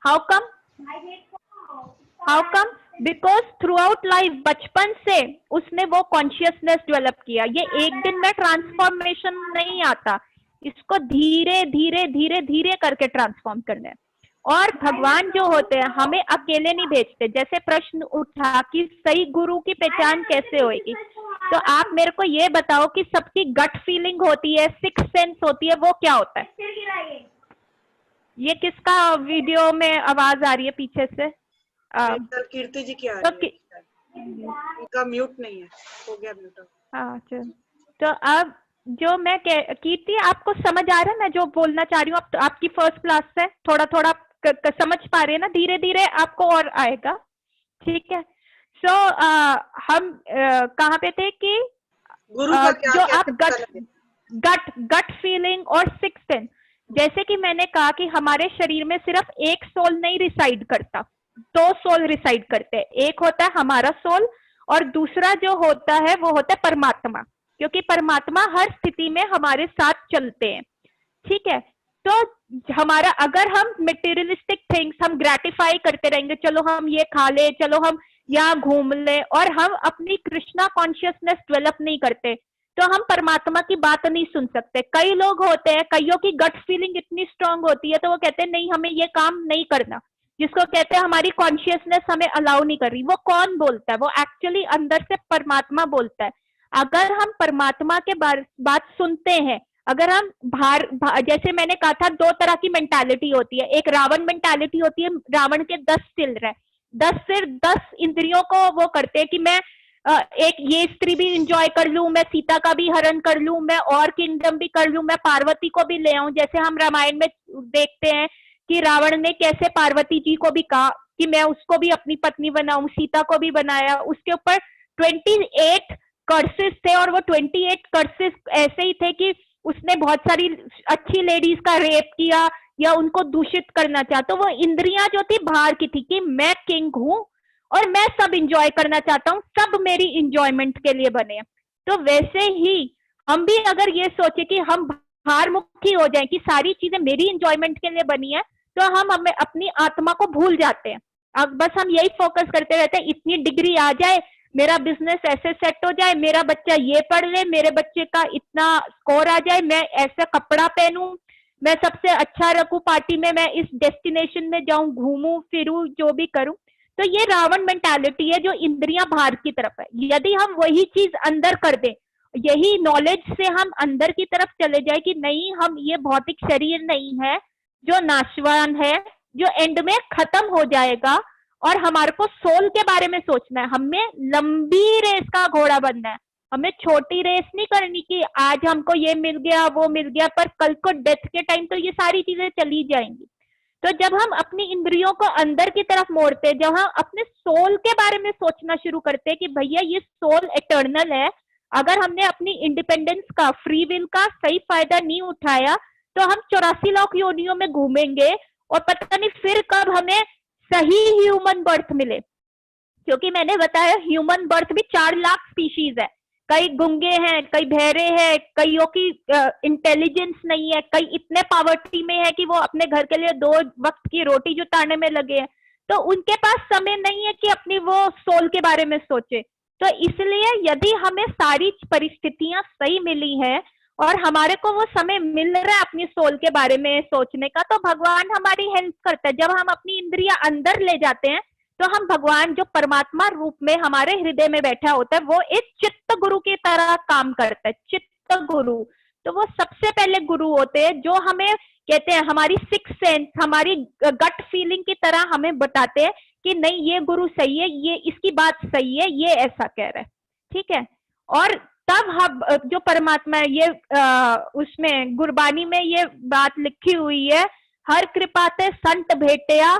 How come? Because through out life, बचपन से उसने वो कॉन्शियसनेस डेवलप किया। ये एक दिन में ट्रांसफॉर्मेशन नहीं आता, इसको धीरे धीरे धीरे धीरे करके ट्रांसफॉर्म करना है। और भगवान जो होते हैं हमें अकेले नहीं भेजते। जैसे प्रश्न उठा कि सही गुरु की पहचान कैसे होगी, तो आप मेरे को ये बताओ कि सबकी गट फीलिंग होती है, सिक्स सेंस होती है, वो क्या होता है? ये किसका वीडियो में आवाज आ रही है पीछे से? कीर्ति जी की आ रही है। उनका म्यूट नहीं है, हो गया म्यूट। हाँ चल, तो अब जो मैं कीर्ति, आपको समझ आ रहा है मैं जो बोलना चाह रही हूँ? आपकी फर्स्ट क्लास से थोड़ा थोड़ा समझ पा रहे हैं ना, धीरे धीरे आपको और आएगा, ठीक है। सो हम कहाँ पे थे कि गुरु का क्या, जो आप गट फीलिंग और सिक्स सेंस, जैसे कि मैंने कहा कि हमारे शरीर में सिर्फ एक सोल नहीं रिसाइड करता, दो सोल रिसाइड करते हैं। एक होता है हमारा सोल और दूसरा जो होता है वो होता है परमात्मा, क्योंकि परमात्मा हर स्थिति में हमारे साथ चलते हैं, ठीक है। तो हमारा, अगर हम मटेरियलिस्टिक थिंग्स हम ग्रेटिफाई करते रहेंगे, चलो हम ये खा ले, चलो हम यहाँ घूम ले, और हम अपनी कृष्णा कॉन्शियसनेस डेवलप नहीं करते, तो हम परमात्मा की बात नहीं सुन सकते। कई लोग होते हैं, कईयों की गट फीलिंग इतनी स्ट्रांग होती है तो वो कहते हैं नहीं हमें ये काम नहीं करना, जिसको कहते हैं हमारी कॉन्शियसनेस हमें अलाउ नहीं कर रही। वो कौन बोलता है? वो एक्चुअली अंदर से परमात्मा बोलता है। अगर हम परमात्मा के बात सुनते हैं, अगर हम जैसे मैंने कहा था, दो तरह की मेंटालिटी होती है। एक रावण मेंटालिटी होती है, रावण के 10 सिर है, 10 सिर 10 इंद्रियों को वो करते हैं कि मैं एक ये स्त्री भी इंजॉय कर लूं, मैं सीता का भी हरण कर लूं, मैं और किंगडम भी कर लूं, मैं पार्वती को भी ले आऊं। जैसे हम रामायण में देखते हैं कि रावण ने कैसे पार्वती जी को भी कहा कि मैं उसको भी अपनी पत्नी बनाऊं, सीता को भी बनाया। उसके ऊपर 28 कर्सेस थे, और वो 28 कर्सेस ऐसे ही थे कि उसने बहुत सारी अच्छी लेडीज का रेप किया या उनको दूषित करना चाहा। तो वो इंद्रियां जो थी बाहर की थी कि मैं किंग हूं और मैं सब इंजॉय करना चाहता हूं, सब मेरी इंजॉयमेंट के लिए बने। तो वैसे ही हम भी अगर ये सोचे कि हम बाहरमुखी हो जाएं कि सारी चीजें मेरी इंजॉयमेंट के लिए बनी है, तो हम हमें अपनी आत्मा को भूल जाते हैं। अब बस हम यही फोकस करते रहते हैं, इतनी डिग्री आ जाए, मेरा बिजनेस ऐसे सेट हो जाए, मेरा बच्चा ये पढ़ ले, मेरे बच्चे का इतना स्कोर आ जाए, मैं ऐसा कपड़ा पहनूं, मैं सबसे अच्छा रखूं पार्टी में, मैं इस डेस्टिनेशन में जाऊं, घूमूं फिरूं, जो भी करूं। तो ये रावण मेंटालिटी है जो इंद्रियां बाहर की तरफ है। यदि हम वही चीज अंदर कर दें, यही नॉलेज से हम अंदर की तरफ चले जाए कि नहीं, हम ये भौतिक शरीर नहीं है जो नाशवान है, जो एंड में खत्म हो जाएगा, और हमारे को सोल के बारे में सोचना है। हमें लंबी रेस का घोड़ा बनना है, हमें छोटी रेस नहीं करनी कि आज हमको ये मिल गया वो मिल गया, पर कल को डेथ के टाइम तो ये सारी चीजें चली जाएंगी। तो जब हम अपनी इंद्रियों को अंदर की तरफ मोड़ते, जब हम अपने सोल के बारे में सोचना शुरू करते कि भैया ये सोल एटर्नल है, अगर हमने अपनी इंडिपेंडेंस का, फ्री विल का सही फायदा नहीं उठाया तो हम 84 लाख योनियों में घूमेंगे और पता नहीं फिर कब हमें सही ह्यूमन बर्थ मिले। क्योंकि मैंने बताया ह्यूमन बर्थ भी 4 लाख स्पीशीज है, कई गूंगे हैं, कई बहरे हैं, कईयों की इंटेलिजेंस नहीं है, कई इतने पॉवर्टी में है कि वो अपने घर के लिए 2 वक्त की रोटी जुटाने में लगे हैं, तो उनके पास समय नहीं है कि अपनी वो सोल के बारे में सोचे। तो इसलिए यदि हमें सारी परिस्थितियां सही मिली है और हमारे को वो समय मिल रहा है अपनी सोल के बारे में सोचने का, तो भगवान हमारी हेल्प करता है। जब हम अपनी इंद्रियां अंदर ले जाते हैं तो हम भगवान जो परमात्मा रूप में हमारे हृदय में बैठा होता है, वो एक चित्त गुरु की तरह काम करता है। चित्त गुरु, तो वो सबसे पहले गुरु होते हैं जो हमें कहते हैं, हमारी सिक्स सेंस, हमारी गट फीलिंग की तरह हमें बताते हैं कि नहीं ये गुरु सही है, ये इसकी बात सही है, ये ऐसा कह रहा है, ठीक है। और तब हम जो परमात्मा है, ये उसमें गुरबानी में ये बात लिखी हुई है, हर कृपाते संत भेटया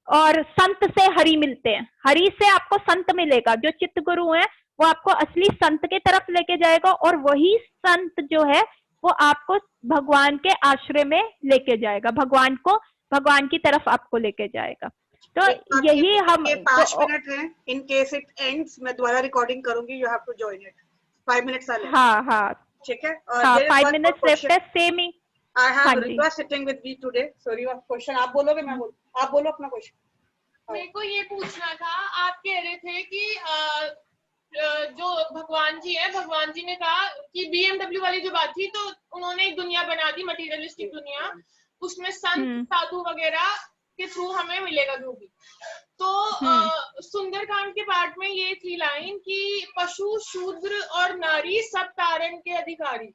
और संत से हरि मिलते हैं। हरि से आपको संत मिलेगा, जो चित्त गुरु है वो आपको असली संत की तरफ लेके जाएगा, और वही संत जो है वो आपको भगवान के आश्रय में लेके जाएगा, भगवान की तरफ आपको लेके जाएगा। तो यही हम 5 मिनट है, इन केस इट एंड्स मैं दोबारा रिकॉर्डिंग करूंगी, you have to join it, 5 minutes are left. हाँ हाँ ठीक है, हाँ, 5 मिनट्स लेफ्ट है, सेम ही। आई हाँ हैव जी। रिक्वा sitting with me today, sorry your question आप बोलोगे मैं बोल, आप बोलो अपना क्वेश्चन। मेरे को ये पूछना था, आप कह रहे थे कि जो भगवान जी है, भगवान जी ने कहा कि BMW वाली जो बात थी, तो उन्होंने एक दुनिया बना दी, मटीरियलिस्टिक दुनिया, उसमें संत साधु वगैरह के थ्रू हमें मिलेगा जो भी। तो सुंदरकांड के पार्ट में ये थी लाइन कि पशु शूद्र और नारी सब तारण के अधिकारी।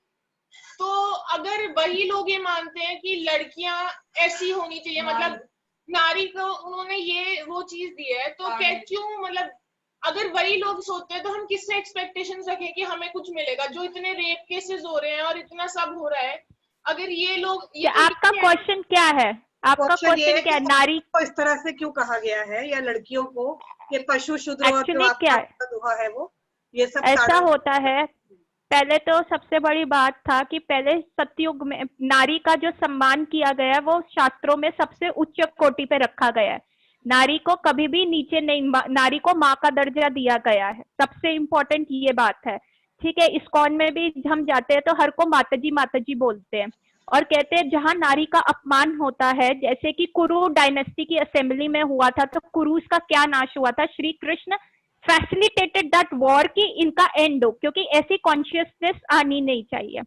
तो अगर वही लोग ये मानते हैं कि लड़कियां ऐसी होनी चाहिए, मतलब नारी को उन्होंने ये वो चीज दी है, तो क्या क्यों, मतलब अगर वही लोग सोचते हैं तो हम किससे एक्सपेक्टेशंस रखें कि हमें कुछ मिलेगा, जो इतने रेप केसेस हो रहे हैं और इतना सब हो रहा है। अगर ये लोग ये आपका क्वेश्चन क्या है? आपका क्वेश्चन क्या है? नारी को इस तरह से क्यों कहा गया है, या लड़कियों को कि पशु शूद्र और जो आपका दोहा है वो, ये सब ऐसा होता है। पहले तो सबसे बड़ी बात था कि पहले सतयुग में नारी का जो सम्मान किया गया वो शास्त्रों में सबसे उच्च कोटि पे रखा गया है। नारी को कभी भी नीचे नहीं, नारी को माँ का दर्जा दिया गया है, सबसे इम्पोर्टेंट ये बात है। ठीक है, इस्कॉन में भी हम जाते हैं तो हर को माताजी बोलते हैं और कहते हैं जहां नारी का अपमान होता है, जैसे कि कुरु डायनेस्टी की असेंबली में हुआ था, तो कुरुस का क्या नाश हुआ था, Shri Krishna facilitated that war की इनका एंड हो, क्योंकि ऐसी कॉन्शियसनेस आनी नहीं चाहिए।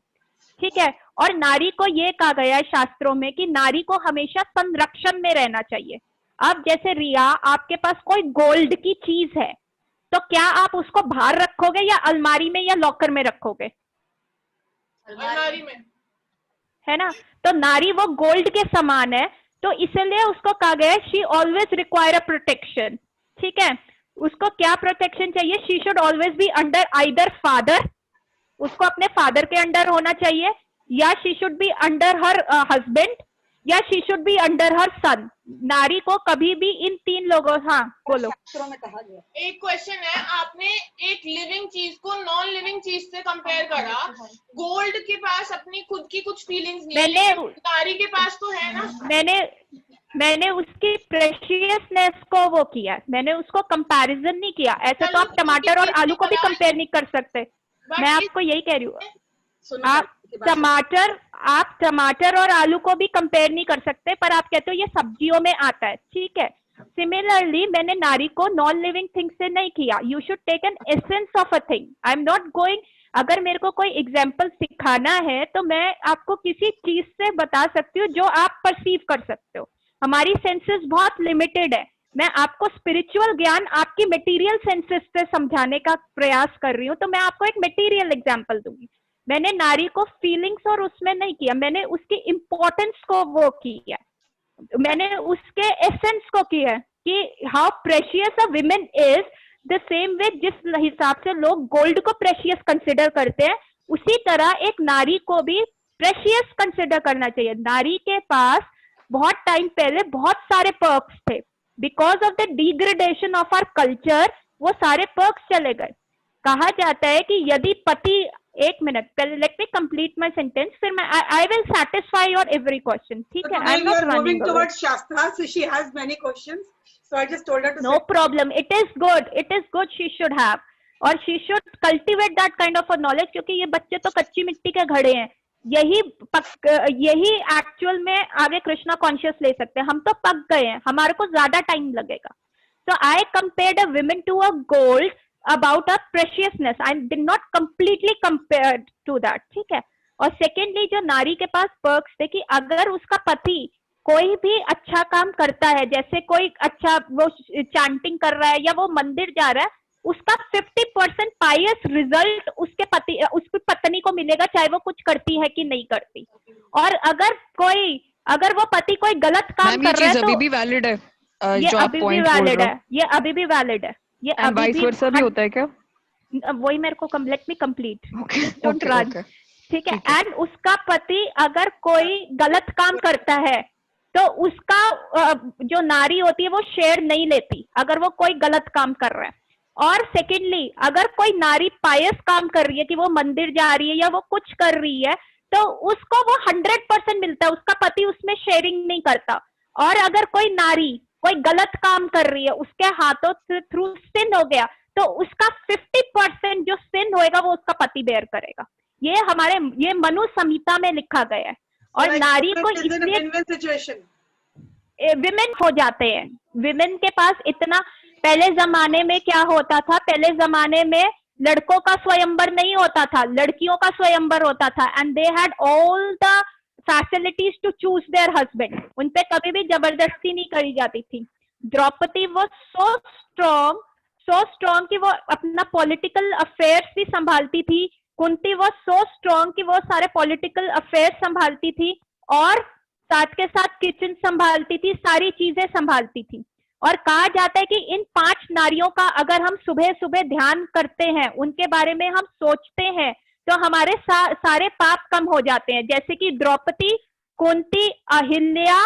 ठीक है, और नारी को ये कहा गया है शास्त्रों में कि नारी को हमेशा संरक्षण में रहना चाहिए। अब जैसे रिया, आपके पास कोई गोल्ड की चीज है तो क्या आप उसको बाहर रखोगे या अलमारी में या लॉकर में रखोगे? अलमारी में, है ना। तो नारी वो गोल्ड के समान है, तो इसलिए उसको कहा गया है she always require a protection. ठीक है, उसको क्या प्रोटेक्शन चाहिए? She should always be under either father, उसको अपने फादर के अंडर होना चाहिए, या she should be under her husband, या she should be under her son. नारी को कभी भी इन तीन लोगों, हाँ बोलो। में कहा गया। एक क्वेश्चन है, आपने एक लिविंग चीज को नॉन लिविंग चीज से कंपेयर करा। गोल्ड के पास अपनी खुद की कुछ फीलिंग्स नहीं है, नारी के पास तो है ना। मैंने उसकी प्रेशियसनेस को वो किया, मैंने उसको कंपैरिजन नहीं किया। ऐसे तो आप टमाटर और आलू को भी कंपेयर नहीं कर सकते। मैं आपको यही कह रही हूँ, आप टमाटर और आलू को भी कंपेयर नहीं कर सकते, पर आप कहते हो ये सब्जियों में आता है। ठीक है, सिमिलरली मैंने नारी को नॉन लिविंग थिंग से नहीं किया। You should take an essence of a thing. I am not going, अगर मेरे को कोई एग्जाम्पल सिखाना है तो मैं आपको किसी चीज से बता सकती हूँ जो आप परसीव कर सकते हो। हमारी सेंसेस बहुत लिमिटेड है। मैं आपको स्पिरिचुअल ज्ञान आपकी मटेरियल सेंसेस से समझाने का प्रयास कर रही हूँ, तो मैं आपको एक मटेरियल एग्जांपल दूंगी। मैंने नारी को फीलिंग्स और उसमें नहीं किया, मैंने उसकी इम्पोर्टेंस को वो किया, मैंने उसके एसेंस को किया कि how precious a women is. The same way जिस हिसाब से लोग गोल्ड को प्रेशियस कंसिडर करते हैं, उसी तरह एक नारी को भी प्रेशियस कंसिडर करना चाहिए। नारी के पास बहुत टाइम पहले बहुत सारे पर्क्स थे, because of the degradation of our culture वो सारे पर्क्स चले गए। कहा जाता है कि यदि पति, एक मिनट पहले let me complete my sentence, फिर मैं I will satisfy your every question. ठीक है, I am not running towards shastra, so she has many questions, so I just told her to no problem, it is good, she should have, और she should cultivate that kind of a knowledge, क्योंकि ये बच्चे तो कच्ची मिट्टी के घड़े हैं। यही एक्चुअल में आगे कृष्णा कॉन्शियस ले सकते हैं। हम तो पक गए हैं, हमारे को ज्यादा टाइम लगेगा। So I compared a women to a gold about a preciousness. I did not completely compare to that. ठीक है, और सेकेंडली जो नारी के पास पर्क्स थे कि अगर उसका पति कोई भी अच्छा काम करता है, जैसे कोई अच्छा वो चैंटिंग कर रहा है या वो मंदिर जा रहा है, उसका 50% पायस रिजल्ट उसकी पत्नी को मिलेगा, चाहे वो कुछ करती है कि नहीं करती। और अगर वो पति कोई गलत काम कर रहा है तो अभी भी वैलिड है। ये अभी भी वैलिड है, ये अभी भी वैलिड है, ये अभी भी होता है क्या? वही मेरे को late me complete, don't run. ठीक है, एंड उसका पति अगर कोई गलत काम करता है तो उसका जो नारी होती है वो शेयर नहीं लेती अगर वो कोई गलत काम कर रहा है। और सेकेंडली अगर कोई नारी पायस काम कर रही है कि वो मंदिर जा रही है या वो कुछ कर रही है, तो उसको वो 100% मिलता है, उसका पति उसमें शेयरिंग नहीं करता। और अगर कोई नारी कोई गलत काम कर रही है, उसके हाथों थ्रू सिन हो गया, तो उसका 50% जो सिन होएगा वो उसका पति बेयर करेगा। ये मनु संहिता में लिखा गया है। और नारी को इसलिए विमेन हो जाते हैं, विमेन के पास इतना, पहले जमाने में क्या होता था, पहले जमाने में लड़कों का स्वयंवर नहीं होता था, लड़कियों का स्वयंवर होता था, and they had all the facilities to choose their husband. उन पे कभी भी जबरदस्ती नहीं करी जाती थी। द्रौपदी वो सो स्ट्रॉन्ग कि वो अपना पॉलिटिकल अफेयर्स भी संभालती थी। कुंती वो सो स्ट्रॉन्ग कि वो सारे पॉलिटिकल अफेयर्स संभालती थी और साथ के साथ किचन संभालती थी, सारी चीजें संभालती थी। और कहा जाता है कि इन 5 नारियों का अगर हम सुबह सुबह ध्यान करते हैं, उनके बारे में हम सोचते हैं, तो हमारे सारे पाप कम हो जाते हैं। जैसे कि Draupadi, Kunti, Ahilya,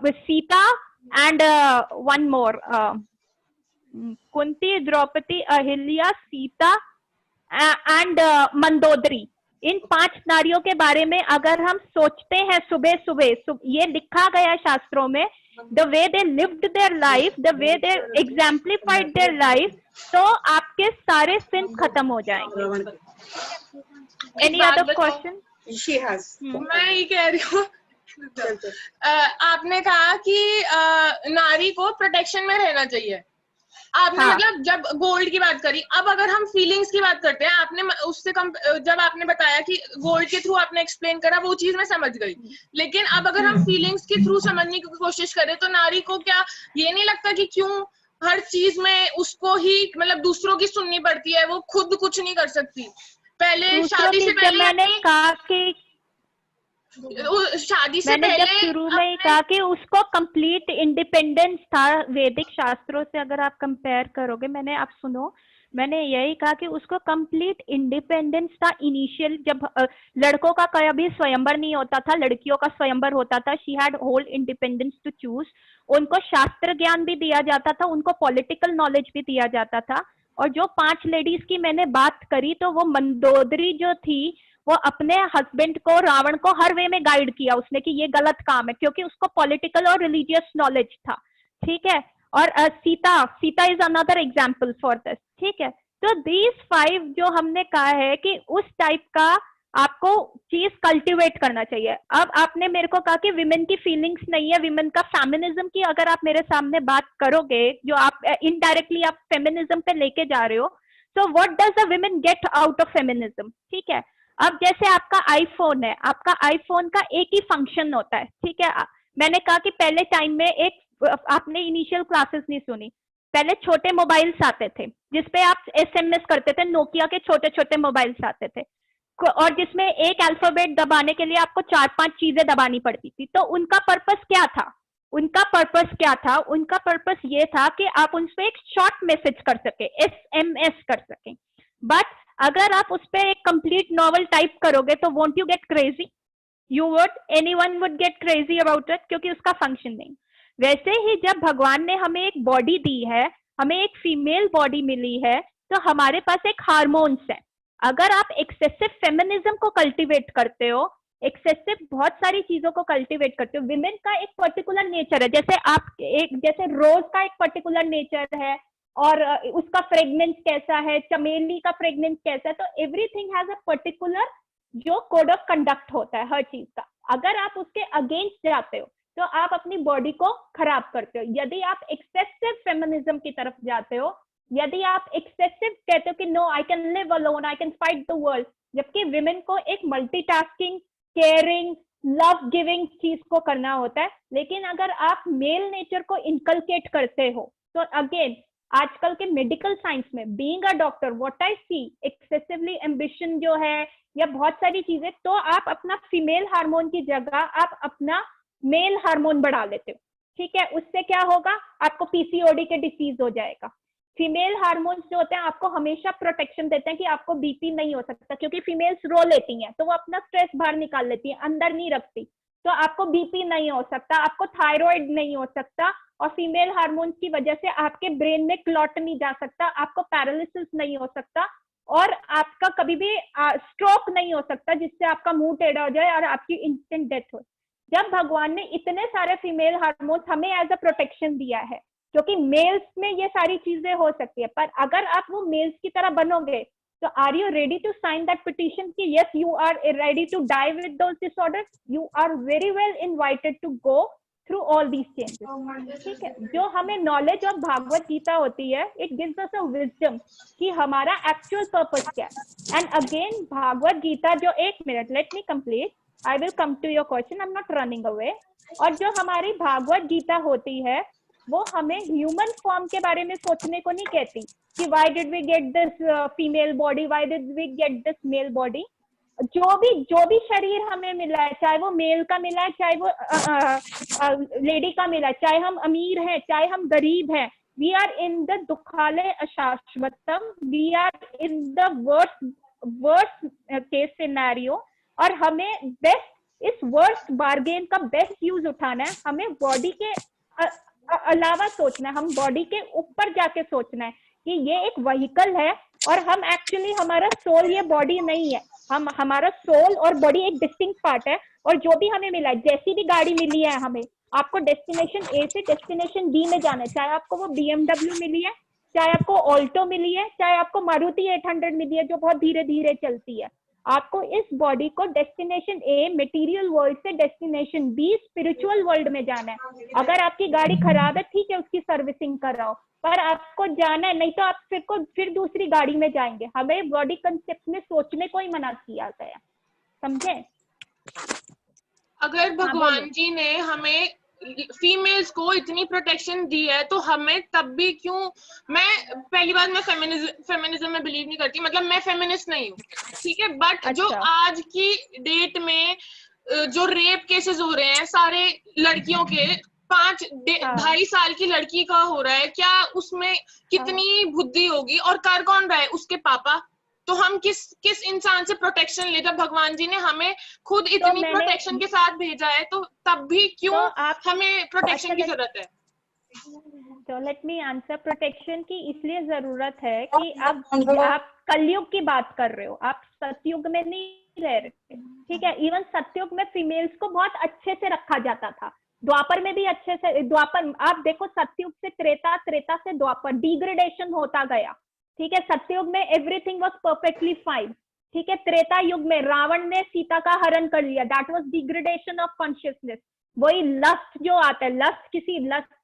Sita and one more, Kunti, Draupadi, Ahilya, Sita and Mandodari. इन 5 नारियों के बारे में अगर हम सोचते हैं सुबह सुबह, ये लिखा गया शास्त्रों में, the way they lived their life, the way they exemplified their life, तो आपके सारे सिंस खत्म हो जाएंगे। Any other question? She has. मैं ये कह रही हूँ, आपने कहा कि नारी को प्रोटेक्शन में रहना चाहिए। आपने मतलब जब गोल्ड की बात करी, अब अगर हम फीलिंग्स की बात करते हैं, आपने उससे कम, जब आपने बताया कि गोल्ड के थ्रू आपने एक्सप्लेन करा, वो चीज मैं समझ गई। लेकिन अब अगर हम फीलिंग्स के थ्रू समझने की कोशिश करें, तो नारी को क्या ये नहीं लगता कि क्यों हर चीज में उसको ही मतलब दूसरों की सुननी पड़ती है, वो खुद कुछ नहीं कर सकती? पहले शादी से पहले मैंने कहा कि शादी से मैंने पहले जब शुरू में ही कहा कि उसको कंप्लीट इंडिपेंडेंस था। वैदिक शास्त्रों से अगर आप कंपेयर करोगे, आप सुनो, मैंने यही कहा कि उसको कंप्लीट इंडिपेंडेंस था इनिशियल, जब लड़कों का कभी स्वयंवर नहीं होता था, लड़कियों का स्वयंवर होता था। She had whole independence to choose. उनको शास्त्र ज्ञान भी दिया जाता था, उनको पॉलिटिकल नॉलेज भी दिया जाता था। और जो 5 लेडीज की मैंने बात करी, तो वो मंदोदरी जो थी, वो अपने हस्बैंड को, रावण को हर वे में गाइड किया उसने कि ये गलत काम है, क्योंकि उसको पॉलिटिकल और रिलीजियस नॉलेज था। ठीक है। और Sita is another example for this. ठीक है। तो दीज 5 जो हमने कहा है कि उस टाइप का आपको चीज कल्टीवेट करना चाहिए। अब आपने मेरे को कहा कि विमेन की फीलिंग्स नहीं है, विमेन का फेमिनिज्म की अगर आप मेरे सामने बात करोगे, जो आप इनडायरेक्टली आप फेमिनिज्म पे लेके जा रहे हो, so what does the women get out of feminism? ठीक है। अब जैसे आपका आईफोन है, आपका आईफोन का एक ही फंक्शन होता है। ठीक है। मैंने कहा कि पहले टाइम में आपने इनिशियल क्लासेस नहीं सुनी, पहले छोटे मोबाइल्स आते थे जिसपे आप SMS करते थे, नोकिया के छोटे छोटे मोबाइल्स आते थे, और जिसमें एक अल्फाबेट दबाने के लिए आपको 4-5 चीजें दबानी पड़ती थी। तो उनका पर्पस क्या था? उनका पर्पस ये था कि आप उनसे एक शॉर्ट मैसेज कर सके, SMS कर सके। बट अगर आप उस पर एक कंप्लीट नॉवल टाइप करोगे, तो won't you get crazy? You would, anyone would get crazy about it, क्योंकि उसका फंक्शन नहीं। वैसे ही जब भगवान ने हमें एक बॉडी दी है, हमें एक फीमेल बॉडी मिली है, तो हमारे पास एक हार्मोन्स है। अगर आप एक्सेसिव फेमिनिज्म को कल्टीवेट करते हो, एक्सेसिव बहुत सारी चीजों को कल्टीवेट करते हो, विमेन का एक पर्टिकुलर नेचर है, जैसे रोज का एक पर्टिकुलर नेचर है, और उसका फ्रेग्रेंस कैसा है, चमेली का फ्रेग्रेंस कैसा है, तो एवरीथिंग हैज अ पर्टिकुलर जो कोड ऑफ कंडक्ट होता है हर चीज का। अगर आप उसके अगेंस्ट जाते हो, तो आप अपनी बॉडी को खराब करते हो। यदि आप एक्सेसिव फेमिनिज्म की तरफ जाते हो, यदि आप एक्सेसिव कहते हो कि no, I can live alone, I can fight the world, जबकि विमेन को एक मल्टीटास्किंग, केयरिंग, लव गिविंग चीज को करना होता है। लेकिन अगर आप मेल नेचर को इनकलकेट करते हो, तो अगेन आजकल के मेडिकल साइंस में being a doctor, what I see, excessively ambition जो है, या बहुत सारी चीजें, तो आप अपना फीमेल हार्मोन की जगह आप अपना मेल हार्मोन बढ़ा लेते हो। ठीक है। उससे क्या होगा? आपको PCOD के डिसीज हो जाएगा। फीमेल हार्मोन्स जो होते हैं आपको हमेशा प्रोटेक्शन देते हैं कि आपको BP नहीं हो सकता, क्योंकि फीमेल्स रो लेती हैं, तो वो अपना स्ट्रेस बाहर निकाल लेती हैं, अंदर नहीं रखती। तो आपको BP नहीं हो सकता, आपको थायराइड नहीं हो सकता, और फीमेल हार्मोन्स की वजह से आपके ब्रेन में क्लॉट नहीं जा सकता, आपको पैरालिसिस नहीं हो सकता, और आपका कभी भी स्ट्रोक नहीं हो सकता जिससे आपका मुंह टेढ़ा हो जाए और आपकी इंस्टेंट डेथ हो। जब भगवान ने इतने सारे फीमेल हार्मोन्स हमें एज अ प्रोटेक्शन दिया है, क्योंकि मेल्स में ये सारी चीजें हो सकती है, पर अगर आप वो मेल्स की तरह बनोगे तो are you ready to sign that petition कि yes you are ready to die with those disorders? You are very well invited to go through all these changes. ठीक है, जो हमें नॉलेज ऑफ भागवत गीता होती है, it gives us a wisdom कि हमारा actual purpose क्या है। एंड अगेन भागवत गीता जो, एक minute let me complete, I will come to your question, I am not running away. और जो हमारी भागवत गीता होती है वो हमें ह्यूमन फॉर्म के बारे में सोचने को नहीं कहती कि why did we get this female body, why did we get this male body. जो भी शरीर हमें मिला है, चाहे वो मेल का मिला है, चाहे वो लेडी का मिला है, चाहे हम अमीर हैं, चाहे हम गरीब हैं, वी आर इन द दुखालय अशाश्वतम, we are in the worst case scenario. और हमें बेस्ट, इस वर्स्ट बार्गेन का बेस्ट यूज उठाना है। हमें बॉडी के अलावा सोचना है, हम बॉडी के ऊपर जाके सोचना है कि ये एक व्हीकल है और हम एक्चुअली, हमारा सोल ये बॉडी नहीं है, हमारा सोल और बॉडी एक डिस्टिंक्ट पार्ट है। और जो भी हमें मिला है, जैसी भी गाड़ी मिली है हमें, आपको डेस्टिनेशन ए से डेस्टिनेशन बी में जाना है, चाहे आपको वो BMW मिली है, चाहे आपको ऑल्टो मिली है, चाहे आपको मारुति 800 मिली है जो बहुत धीरे धीरे चलती है, आपको इस बॉडी को डेस्टिनेशन ए मटेरियल वर्ल्ड से डेस्टिनेशन बी स्पिरिचुअल वर्ल्ड में जाना है। अगर आपकी गाड़ी खराब है, ठीक है, उसकी सर्विसिंग कराओ, पर आपको जाना है, नहीं तो आप फिर दूसरी गाड़ी में जाएंगे। हमें बॉडी कंसेप्ट में सोचने को ही मना किया गया, समझे? अगर भगवान जी ने हमें फीमेल्स को इतनी प्रोटेक्शन दी है तो हमें तब भी क्यों, मैं पहली बात, मैं फेमिनिज्म में बिलीव नहीं करती, मतलब मैं फेमिनिस्ट नहीं हूँ, ठीक है, बट जो आज की डेट में जो रेप केसेस हो रहे हैं सारे लड़कियों के, 2.5 साल की लड़की का हो रहा है, क्या उसमें कितनी बुद्धि होगी? और कर कौन रहा है? उसके पापा। तो हम किस इंसान से प्रोटेक्शन ले? जब भगवान जी ने हमें खुद इतनी प्रोटेक्शन के साथ भेजा है तो तब भी क्यों हमें प्रोटेक्शन की जरूरत है? तो लेट मी आंसर। प्रोटेक्शन की इसलिए जरूरत है कि अब आप कलयुग की बात कर रहे हो, आप सतयुग में नहीं रह रहे, ठीक है। इवन सतयुग में फीमेल्स को बहुत अच्छे से रखा जाता था, द्वापर में भी अच्छे से। द्वापर आप देखो, सतयुग से त्रेता, त्रेता से द्वापर, डिग्रेडेशन होता गया, ठीक है। सतयुग में एवरीथिंग वाज परफेक्टली फाइन, ठीक है। त्रेता युग में रावण ने सीता का हरण कर लिया, that was degradation of consciousness. वही लस्ट जो आता है, लस्ट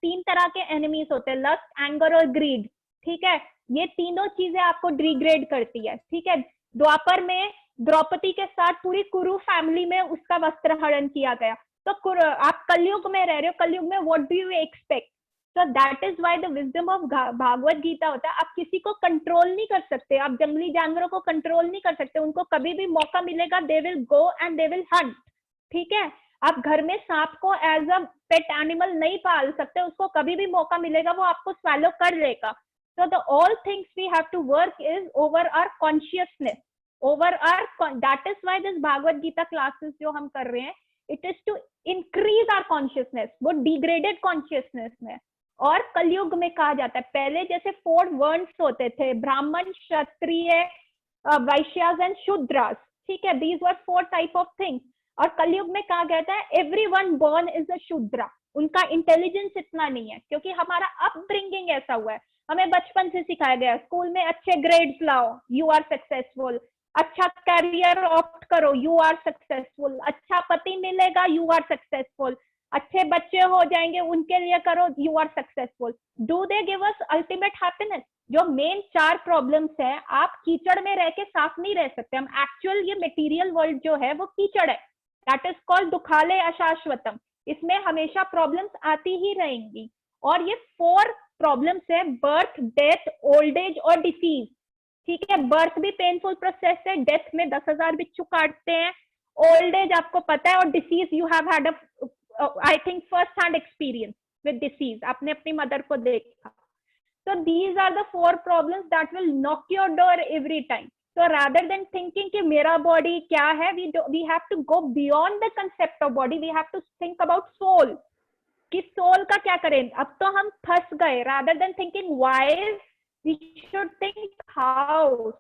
3 तरह के एनिमीज होते हैं, लस्ट, एंगर और ग्रीड, ठीक है। ये तीनों चीजें आपको डिग्रेड करती है, ठीक है। द्वापर में द्रौपदी के साथ पूरी कुरु फैमिली में उसका वस्त्र हरण किया गया। तो आप कलयुग में रह रहे हो, कलयुग में what do you expect? So that is why the wisdom of Bhagavad Gita होता है। आप किसी को कंट्रोल नहीं कर सकते, आप जंगली जानवरों को कंट्रोल नहीं कर सकते, उनको कभी भी मौका मिलेगा they will go and they will Hunt, ठीक है। आप घर में सांप को एज अ पेट एनिमल नहीं पाल सकते, उसको कभी भी मौका मिलेगा वो आपको स्वैलो कर लेगा। So the all things we have to work is over our consciousness, over our, that is why this Bhagavad Gita classes जो हम कर रहे हैं, it is to increase our consciousness, वो degraded consciousness में। और कलयुग में कहा जाता है, पहले जैसे 4 वर्न्स होते थे, ब्राह्मण, क्षत्रिय, वैश्यास एंड शूद्रास, ठीक है, these were 4 type of things. और कलयुग में कहा गया था एवरीवन बोर्न इज अ शूद्रा। उनका इंटेलिजेंस इतना नहीं है, क्योंकि हमारा अपब्रिंगिंग ऐसा हुआ है, हमें बचपन से सिखाया गया स्कूल में अच्छे ग्रेड्स लाओ, यू आर सक्सेसफुल, अच्छा कैरियर ऑप्ट करो, यू आर सक्सेसफुल, अच्छा पति मिलेगा, यू आर सक्सेसफुल, अच्छे बच्चे हो जाएंगे उनके लिए करो, you are successful. Do they give us ultimate happiness? जो मेन 4 प्रॉब्लम्स है, आप कीचड़ में रह के साफ नहीं रह सकते। हम एक्चुअल ये मटेरियल वर्ल्ड जो है वो कीचड़ है, दैट इज कॉल्ड दुखालय अशाश्वतम। इसमें हमेशा प्रॉब्लम्स आती ही रहेंगी। और ये 4 प्रॉब्लम्स है, बर्थ, डेथ, ओल्ड एज और डिसीज, ठीक है। बर्थ भी पेनफुल प्रोसेस है, डेथ में 10,000 बिच्छू काटते हैं, ओल्ड एज आपको पता है, और disease you have had I think first hand experience with disease, आपने अपनी मदर को देखा। So these are the 4 problems that will knock your door every time. So rather than thinking कि मेरा body क्या है, we have to go beyond the concept of body, we have to think about soul, कि soul का क्या करें। अब तो हम फंस गए, rather than thinking why, we should think how,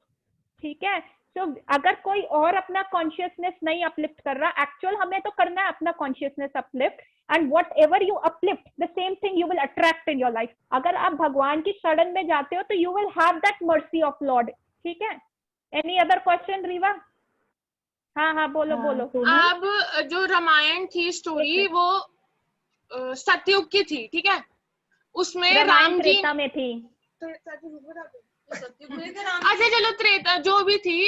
ठीक है। So, अगर कोई और अपना कॉन्शियसनेस नहीं अपलिफ्ट कर रहा, एक्चुअल हमें तो करना है अपना consciousness uplift, and what ever you uplift the same thing you will attract in your life. अगर आप भगवान की शरण में जाते हो तो you will have that mercy of Lord. ठीक है. Any other question Rewa? हाँ बोलो बोलो. अब जो रामायण थी स्टोरी वो सतयुग की थी, ठीक है, उसमें राम जी त्रेता में थी. अच्छा चलो त्रेता जो भी थी,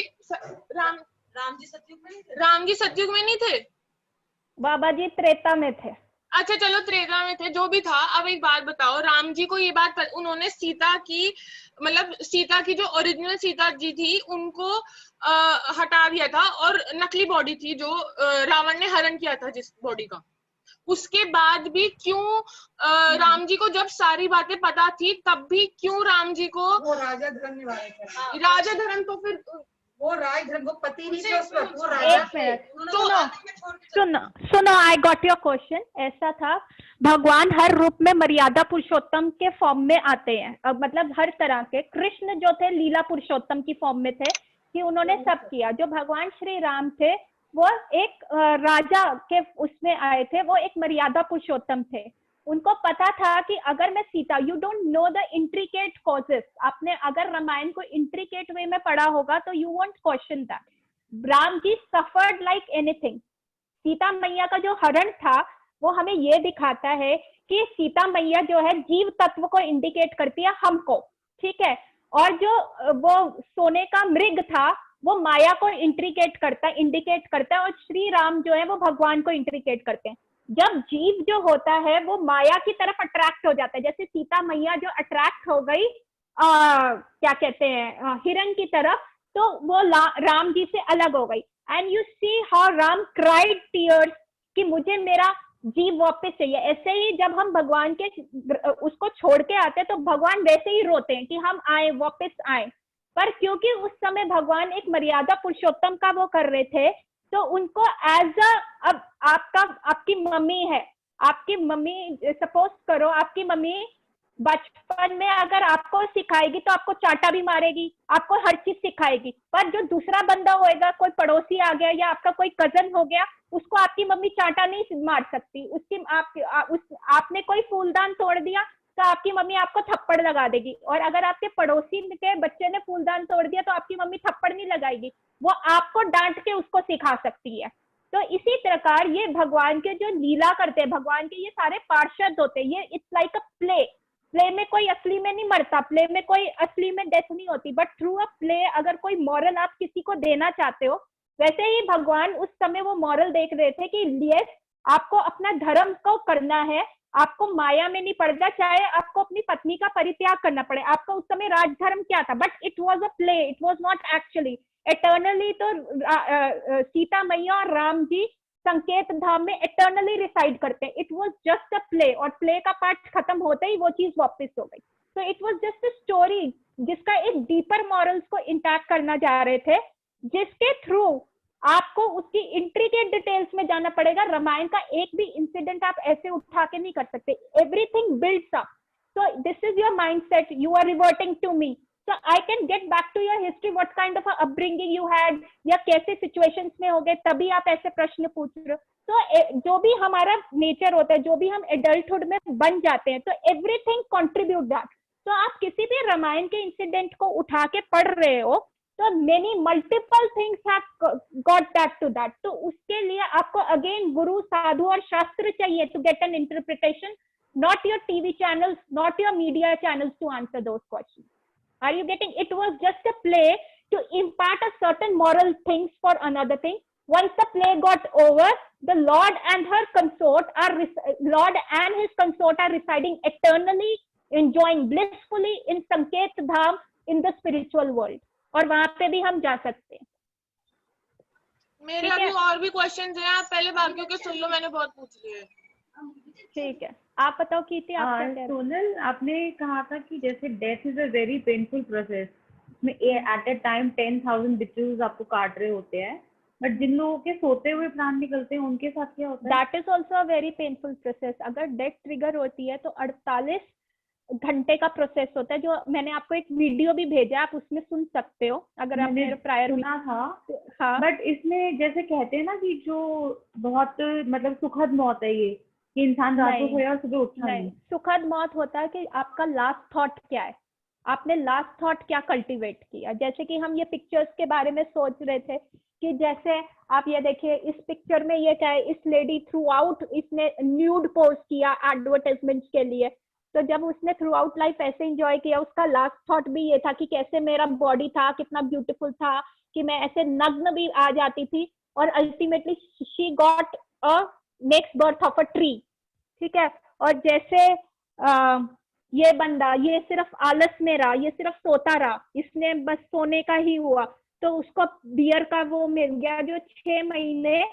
राम जी सतयुग में नहीं थे, बाबा जी त्रेता में थे. अच्छा चलो त्रेता में थे, जो भी था. अब एक बात बताओ, राम जी को ये बात उन्होंने सीता की, मतलब सीता की जो ओरिजिनल सीता जी थी उनको हटा दिया था, और नकली बॉडी थी जो रावण ने हरण किया था जिस बॉडी का, उसके बाद भी क्यों राम जी को जब सारी बातें पता थी तब भी क्यों राम जी को वो राजा धर्म निभा रहे थे. राजा धर्म, तो फिर वो राजधर्म, वो पति नहीं थे उस वक्त, वो राजा थे. सुनो, आई गॉट योर क्वेश्चन. ऐसा था, भगवान हर रूप में मर्यादा पुरुषोत्तम के फॉर्म में आते हैं. मतलब हर तरह के. कृष्ण जो थे लीला पुरुषोत्तम की फॉर्म में थे, कि उन्होंने सब किया. जो भगवान श्री राम थे वो एक राजा के उसमें आए थे, वो एक मर्यादा पुरुषोत्तम थे. उनको पता था कि अगर मैं Sita, you don't know the intricate causes. आपने अगर रामायण को इंट्रिकेट वे में पढ़ा होगा तो you won't question that. Ram ji suffered like anything. Sita मैया का जो हरण था वो हमें ये दिखाता है कि सीता मैया जो है जीव तत्व को इंडिकेट करती है हमको. ठीक है. और जो वो सोने का मृग था वो माया को इंडिकेट करता है, और श्री राम जो है वो भगवान को इंडिकेट करते हैं. जब जीव जो होता है वो माया की तरफ अट्रैक्ट हो जाता है, जैसे सीता मैया जो अट्रैक्ट हो गई क्या कहते हैं हिरण की तरफ, तो वो राम जी से अलग हो गई. And you see how Ram cried tears कि मुझे मेरा जीव वापस चाहिए. ऐसे ही जब हम भगवान के उसको छोड़ के आते हैं तो भगवान वैसे ही रोते हैं कि हम आए, वापस आए. पर क्योंकि उस समय भगवान एक मर्यादा पुरुषोत्तम का वो कर रहे थे, तो उनको एज अब आपकी मम्मी है, आपकी मम्मी सपोज करो आपकी मम्मी बचपन में अगर आपको सिखाएगी तो आपको चाटा भी मारेगी, आपको हर चीज सिखाएगी. पर जो दूसरा बंदा होएगा, कोई पड़ोसी आ गया या आपका कोई कजन हो गया, उसको आपकी मम्मी चाटा नहीं मार सकती. आपने कोई फूलदान तोड़ दिया तो आपकी मम्मी आपको थप्पड़ लगा देगी. और अगर आपके पड़ोसी के बच्चे ने फूलदान तोड़ दिया तो आपकी मम्मी थप्पड़ नहीं लगाएगी, वो आपको डांट के उसको सिखा सकती है. तो इसी प्रकार ये भगवान के जो लीला करते हैं, भगवान के ये सारे पार्षद होते हैं. ये इट्स लाइक अ प्ले में कोई असली में नहीं मरता, प्ले में कोई असली में डेथ नहीं होती, बट थ्रू अ प्ले अगर कोई मॉरल आप किसी को देना चाहते हो, वैसे ही भगवान उस समय वो मॉरल देख रहे थे कि यस आपको अपना धर्म को करना है, आपको माया में नहीं पड़ना, चाहे आपको अपनी पत्नी का परित्याग करना पड़े. आपका उस समय राजधर्म क्या था, but it was a play, it was not actually. Eternally तो सीता मैया और राम जी संकेत धाम में एटर्नली रिसाइड करते हैं. It was just a play, और प्ले का पार्ट खत्म होते ही वो चीज वापस हो गई. तो it was just a story जिसका एक डीपर मॉरल्स को इंटैक्ट करना चाह रहे थे, जिसके थ्रू आपको उसकी इंट्रिकेट डिटेल्स में जाना पड़ेगा. रामायण का एक भी इंसिडेंट आप ऐसे उठा के नहीं कर सकते. Everything builds up. So this is your mindset, you are reverting to me, so I can get back to your history, what kind of a upbringing you had, या कैसे situations में हो गए तभी आप ऐसे प्रश्न पूछ रहे हो. तो जो भी हमारा नेचर होता है, जो भी हम एडल्टहुड में बन जाते हैं, तो एवरीथिंग कंट्रीब्यूट दैट. तो आप किसी भी रामायण के इंसिडेंट को उठा के पढ़ रहे हो तो many multiple things have got that to that. तो उसके लिए आपको अगेन गुरु, साधु और शास्त्र चाहिए to get an interpretation, not your TV channels, not your media channels to answer those questions. Are you getting? It was just a play to impart a certain moral things for another thing. Once the play got over, the Lord and his consort are residing eternally, enjoying blissfully in Sanket Dham in the spiritual world. और वहां पे भी हम जा सकते हैं. मेरे अभी और भी क्वेश्चंस हैं, आप पहले बाकियों के सुन लो, मैंने बहुत पूछ लिए. ठीक है, आप बताओ कीर्ति. सोनल, आपने कहा था कि जैसे death is a very painful process, उसमें एट अ टाइम 10,000 बिच्छू आपको काट रहे होते हैं, बट जिन लोगों के सोते हुए प्राण निकलते हैं उनके साथ क्या होता है? That is also a very painful process. अगर डेथ ट्रिगर होती है तो 48 घंटे का प्रोसेस होता है, जो मैंने आपको एक वीडियो भी भेजा, आप उसमें सुन सकते हो अगर आप मेरे प्रायर सुना था। हाँ, बट इसमें जैसे कहते हैं ना कि जो बहुत मतलब सुखद मौत है ये, कि इंसान रात को सोया और सुबह उठा नहीं। सुखद मौत होता है कि आपका लास्ट थॉट क्या है, आपने लास्ट थॉट क्या कल्टीवेट किया। जैसे कि हम ये पिक्चर्स के बारे में सोच रहे थे कि जैसे आप ये देखिए इस पिक्चर में ये क्या है, इस लेडी थ्रू आउट इसने न्यूड पोस्ट किया एडवर्टाइजमेंट्स के लिए, तो जब उसने थ्रू आउट लाइफ ऐसे एंजॉय किया, उसका लास्ट थॉट भी ये था कि कैसे मेरा बॉडी था, कितना ब्यूटीफुल था, कि मैं ऐसे नग्न भी आ जाती थी, और ultimately she got a next birth of a tree. ठीक है, और जैसे ये बंदा ये सिर्फ आलस में रहा, ये सिर्फ सोता रहा, इसने बस सोने का ही हुआ, तो उसको बियर का वो मिल गया जो 6 महीने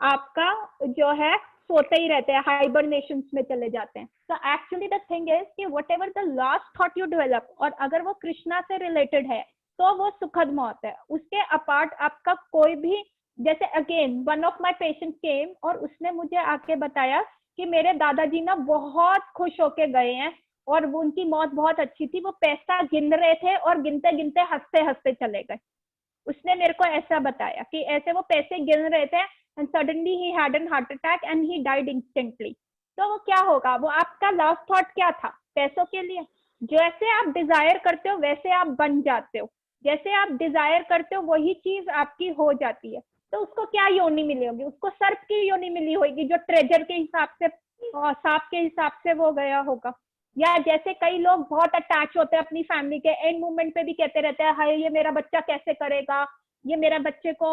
आपका जो है सोते ही रहते हैं, हाइबरनेशन में चले जाते हैं। तो एक्चुअली द थिंग इज कि what ever the last thought you develop, और अगर वो कृष्णा से रिलेटेड है तो वो सुखद मौत है। उसके अपार्ट आपका कोई भी, जैसे again one of my patient केम और उसने मुझे आके बताया कि मेरे दादाजी ना बहुत खुश होके गए हैं और वो उनकी मौत बहुत अच्छी थी, वो पैसा गिन रहे थे और गिनते गिनते हंसते हंसते चले गए। उसने मेरे को ऐसा बताया कि ऐसे वो पैसे गिन रहे थे and suddenly he had an heart attack and he died instantly। तो वो क्या होगा, वो आपका लास्ट थॉट क्या था पैसों के लिए। जैसे आप डिजायर करते हो वैसे आप बन जाते हो, जैसे आप डिजायर करते हो वही चीज आपकी हो जाती है। तो उसको क्या योनि मिली होगी, उसको सर्प की योनि मिली होगी जो ट्रेजर के हिसाब से, सांप के हिसाब से वो गया होगा। या जैसे कई लोग बहुत अटैच होते हैं अपनी फैमिली के, एंड मोमेंट पे भी कहते रहते हैं हाय ये मेरा बच्चा कैसे करेगा, ये मेरा बच्चे को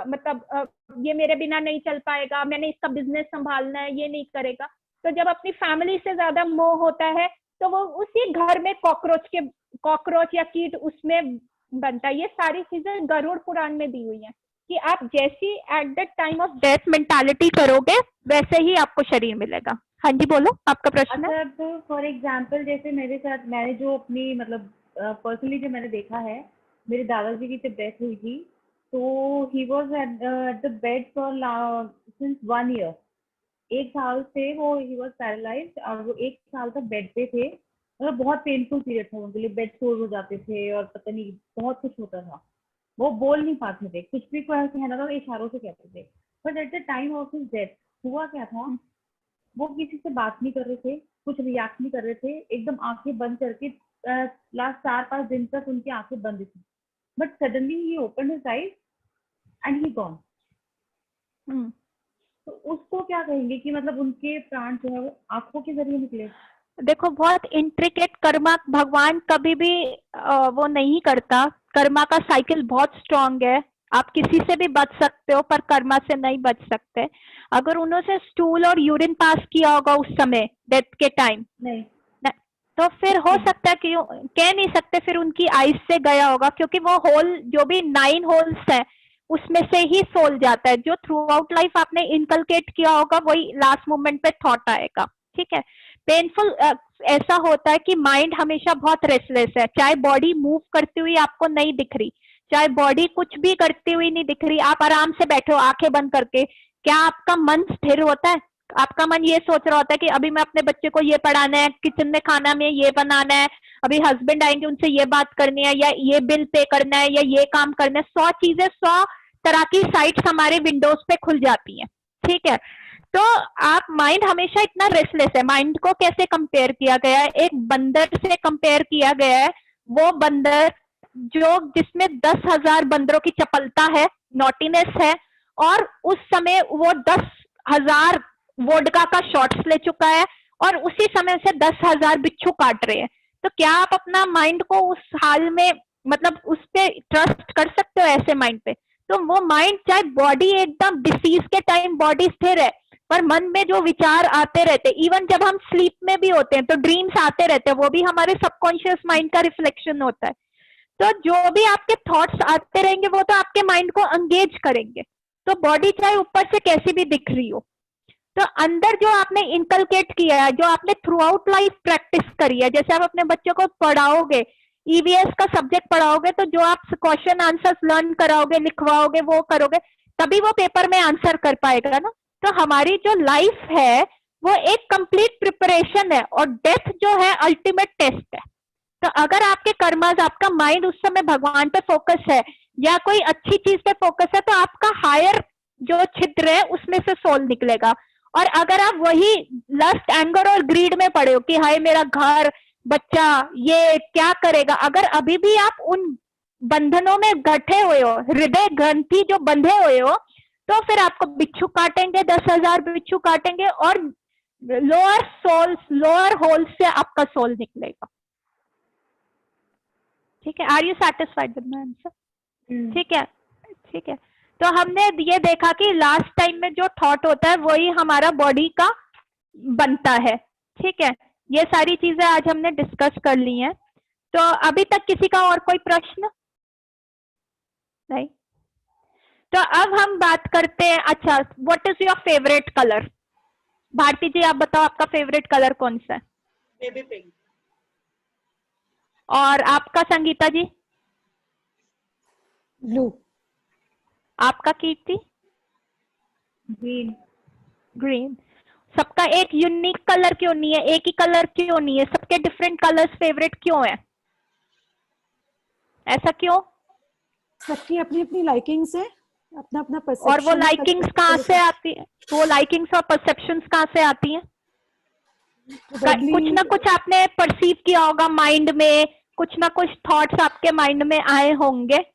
मतलब ये मेरे बिना नहीं चल पाएगा, मैंने इसका बिजनेस संभालना है, ये नहीं करेगा। तो जब अपनी फैमिली से ज्यादा मोह होता है तो वो उसी घर में कॉकरोच या कीट उसमें बनता है। ये सारी चीजें गरुड़ पुराण में दी हुई हैं कि आप जैसी at the time of death mentality करोगे वैसे ही आपको शरीर मिलेगा। हाँ जी बोलो, आपका प्रश्न है। अच्छा, तो फॉर एग्जाम्पल जैसे मेरे साथ, मैंने जो अपनी मतलब पर्सनली जो मैंने देखा है, मेरे दादाजी की जब डेथ हुई थी तो he was at the bed for since 1 year। 1 साल से वो ही वॉज पैरालाइज्ड और वो 1 साल तक बेड पे थे। मतलब बहुत पेनफुल पीरियड था उनके लिए, बेड सोर हो जाते थे और पता नहीं बहुत कुछ होता था, वो बोल नहीं पाते थे, कुछ भी कोई कहना था इशारों से कहते थे। But at the time of his death हुआ क्या था, वो किसी से बात नहीं कर रहे थे, कुछ रिएक्ट नहीं कर रहे थे, एकदम आंखें बंद करके लास्ट 4-5 दिन तक उनकी आंखें बंद थी। But suddenly he open his eyes and he gone. तो उसको क्या कहेंगे कि मतलब उनके प्राण जो है वो आंखों के जरिए निकले। देखो बहुत इंट्रिकेट कर्मा भगवान कभी भी वो नहीं करता, कर्मा का साइकिल बहुत स्ट्रांग है। आप किसी से भी बच सकते हो पर कर्मा से नहीं बच सकते। अगर उन्होंने स्टूल और यूरिन पास किया होगा उस समय डेथ के टाइम नहीं तो फिर हो सकता है कि कह नहीं सकते, फिर उनकी आइज से गया होगा, क्योंकि वो होल जो भी 9 होल्स है उसमें से ही सोल जाता है। जो थ्रू आउट लाइफ आपने इनकलकेट किया होगा वही लास्ट मोमेंट पे थॉट आएगा। ठीक है, पेनफुल ऐसा होता है कि माइंड हमेशा बहुत रेस्टलेस है, चाहे बॉडी मूव करती हुई आपको नहीं दिख रही, चाहे बॉडी कुछ भी करती हुई नहीं दिख रही, आप आराम से बैठे हो आंखें बंद करके, क्या आपका मन स्थिर होता है? आपका मन ये सोच रहा होता है कि अभी मैं अपने बच्चे को ये पढ़ाना है, किचन में खाना में ये बनाना है, अभी हस्बैंड आएंगे उनसे ये बात करनी है, या ये बिल पे करना है, या ये काम करना है। 100 चीजें 100 तरह की साइट्स हमारे विंडोज पे खुल जाती हैं। ठीक है, तो आप माइंड हमेशा इतना रेस्टलेस है। माइंड को कैसे कंपेयर किया गया है, एक बंदर से कंपेयर किया गया है। वो बंदर जो जिसमें 10,000 बंदरों की चपलता है, नॉटीनेस है, और उस समय वो 10,000 वोडका का शॉट्स ले चुका है और उसी समय से 10,000 बिच्छू काट रहे हैं। तो क्या आप अपना माइंड को उस हाल में मतलब उस पे ट्रस्ट कर सकते हो ऐसे माइंड पे? तो वो माइंड चाहे बॉडी एकदम डिसीज के टाइम बॉडी स्थिर है पर मन में जो विचार आते रहते, इवन जब हम स्लीप में भी होते हैं तो ड्रीम्स आते रहते हैं, वो भी हमारे सबकॉन्शियस माइंड का रिफ्लेक्शन होता है। तो जो भी आपके थॉट्स आते रहेंगे वो तो आपके माइंड को एंगेज करेंगे। तो बॉडी चाहे ऊपर से कैसी भी दिख रही हो, तो अंदर जो आपने इनकलकेट किया है, जो आपने थ्रू आउट लाइफ प्रैक्टिस करी है, जैसे आप अपने बच्चों को पढ़ाओगे, ईवीएस का सब्जेक्ट पढ़ाओगे, तो जो आप क्वेश्चन आंसर्स लर्न कराओगे, लिखवाओगे, वो करोगे, तभी वो पेपर में आंसर कर पाएगा ना। तो हमारी जो लाइफ है वो एक कंप्लीट प्रिपरेशन है, और डेथ जो है अल्टीमेट टेस्ट है। तो अगर आपके कर्मस, आपका माइंड उस समय भगवान पे फोकस है या कोई अच्छी चीज पे फोकस है, तो आपका हायर जो छिद्र है उसमें से सोल निकलेगा। और अगर आप वही लस्ट, एंगर और ग्रीड में पड़े हो कि हाय मेरा घर, बच्चा, ये क्या करेगा, अगर अभी भी आप उन बंधनों में गठे हुए हो, हृदय ग्रंथि जो बंधे हुए हो, तो फिर आपको बिच्छू काटेंगे, 10,000 बिच्छू काटेंगे, और लोअर सोल्स, लोअर होल से आपका सोल निकलेगा। ठीक है, are you satisfied with my answer? ठीक है, ठीक है। तो हमने ये देखा कि लास्ट टाइम में जो थॉट होता है वही हमारा बॉडी का बनता है। ठीक है, ये सारी चीजें आज हमने डिस्कस कर ली हैं। तो अभी तक किसी का और कोई प्रश्न नहीं? तो अब हम बात करते हैं, अच्छा, what is your favourite colour? Bharti ji आप बताओ, आपका फेवरेट कलर कौन सा है? Baby pink. और आपका संगीता जी? ब्लू। आपका कीर्ति? ग्रीन। ग्रीन। सबका एक यूनिक कलर क्यों नहीं है? एक ही कलर क्यों नहीं है? सबके डिफरेंट कलर्स फेवरेट क्यों है? ऐसा क्यों? सबकी अपनी अपनी लाइकिंग्स है, अपना अपना परसेप्शन। और वो लाइकिंग्स कहाँ से आती है? वो लाइकिंग्स और परसेप्शंस कहाँ से आती हैं? कुछ ना कुछ आपने परसीव किया होगा माइंड में, कुछ ना कुछ थॉट्स आपके माइंड में आए होंगे,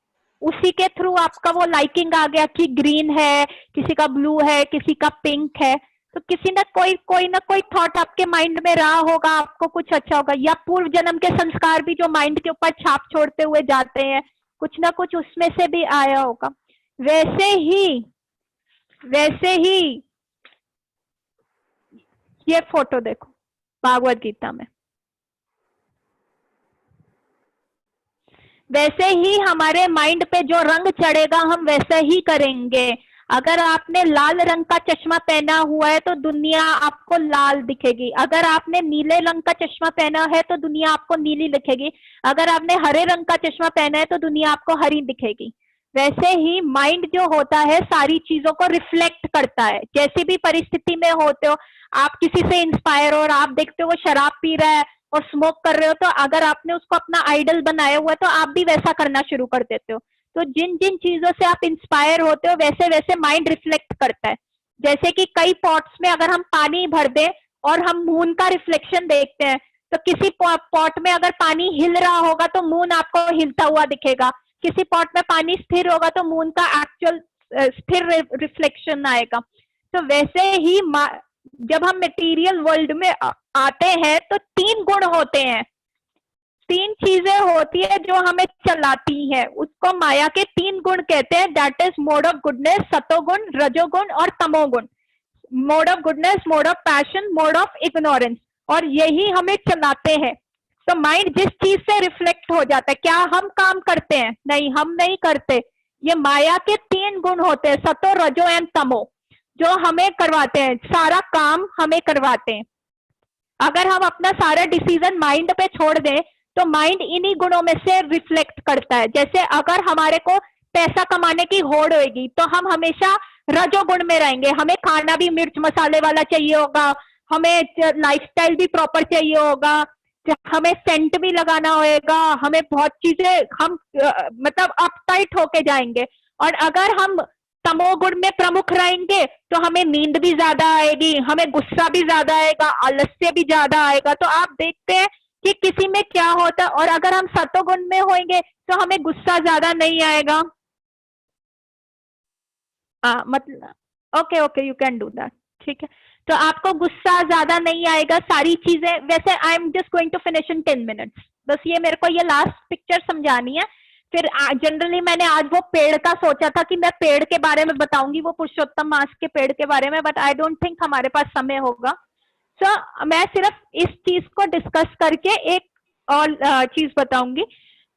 उसी के थ्रू आपका वो लाइकिंग आ गया कि ग्रीन है, किसी का ब्लू है, किसी का पिंक है। तो किसी ना कोई थॉट आपके माइंड में रहा होगा, आपको कुछ अच्छा होगा, या पूर्व जन्म के संस्कार भी जो माइंड के ऊपर छाप छोड़ते हुए जाते हैं, कुछ ना कुछ उसमें से भी आया होगा। वैसे ही ये फोटो देखो भागवत गीता में, वैसे ही हमारे माइंड पे जो रंग चढ़ेगा हम वैसे ही करेंगे। अगर आपने लाल रंग का चश्मा पहना हुआ है तो दुनिया आपको लाल दिखेगी, अगर आपने नीले रंग का चश्मा पहना है तो दुनिया आपको नीली दिखेगी, अगर आपने हरे रंग का चश्मा पहना है तो दुनिया आपको हरी दिखेगी। वैसे ही माइंड जो होता है सारी चीजों को रिफ्लेक्ट करता है। जैसी भी परिस्थिति में होते हो, आप किसी से इंस्पायर हो और आप देखते हो वो शराब पी रहा है और स्मोक कर रहे हो, तो अगर आपने उसको अपना आइडल बनाया हुआ है तो आप भी वैसा करना शुरू कर देते हो। तो जिन जिन चीजों से आप इंस्पायर होते हो वैसे वैसे माइंड रिफ्लेक्ट करता है। जैसे कि कई पॉट्स में अगर हम पानी भर दें और हम मून का रिफ्लेक्शन देखते हैं, तो किसी पॉट में अगर पानी हिल रहा होगा तो मून आपको हिलता हुआ दिखेगा, किसी पॉट में पानी स्थिर होगा तो मून का एक्चुअल स्थिर रिफ्लेक्शन आएगा। तो वैसे ही जब हम मटेरियल वर्ल्ड में आते हैं तो 3 गुण होते हैं, 3 चीजें होती है जो हमें चलाती है, उसको माया के 3 गुण कहते हैं। That is mode of goodness, सतोगुण, रजोगुण और तमोगुण। Mode of goodness, mode of passion, mode of ignorance, और यही हमें चलाते हैं। तो माइंड जिस चीज से रिफ्लेक्ट हो जाता है, क्या हम काम करते हैं? नहीं, हम नहीं करते। ये माया के 3 गुण होते हैं, सतो, रजो एंड तमो, जो हमें करवाते हैं, सारा काम हमें करवाते हैं। अगर हम अपना सारा डिसीजन माइंड पे छोड़ दें तो माइंड इन्हीं गुणों में से रिफ्लेक्ट करता है। जैसे अगर हमारे को पैसा कमाने की होड़ होगी तो हम हमेशा रजोगुण में रहेंगे, हमें खाना भी मिर्च मसाले वाला चाहिए होगा, हमें लाइफस्टाइल भी प्रॉपर चाहिए होगा, हमें सेंट भी लगाना होगा, हमें बहुत चीजें, हम मतलब अपटाइट होके जाएंगे। और अगर हम तमोगुण में प्रमुख रहेंगे तो हमें नींद भी ज्यादा आएगी, हमें गुस्सा भी ज्यादा आएगा, आलस्य भी ज्यादा आएगा। तो आप देखते हैं कि किसी में क्या होता है। और अगर हम सतोगुण में होंगे तो हमें गुस्सा ज्यादा नहीं आएगा। मतलब okay you can do that, ठीक है। तो आपको गुस्सा ज्यादा नहीं आएगा, सारी चीजें। वैसे I am just going to finish in 10 minutes, बस ये मेरे को ये लास्ट पिक्चर समझानी है। फिर जनरली मैंने आज वो पेड़ का सोचा था कि मैं पेड़ के बारे में बताऊंगी, वो पुरुषोत्तम मास के पेड़ के बारे में, बट आई डोंट थिंक हमारे पास समय होगा। सो मैं सिर्फ इस चीज को डिस्कस करके एक और चीज बताऊंगी।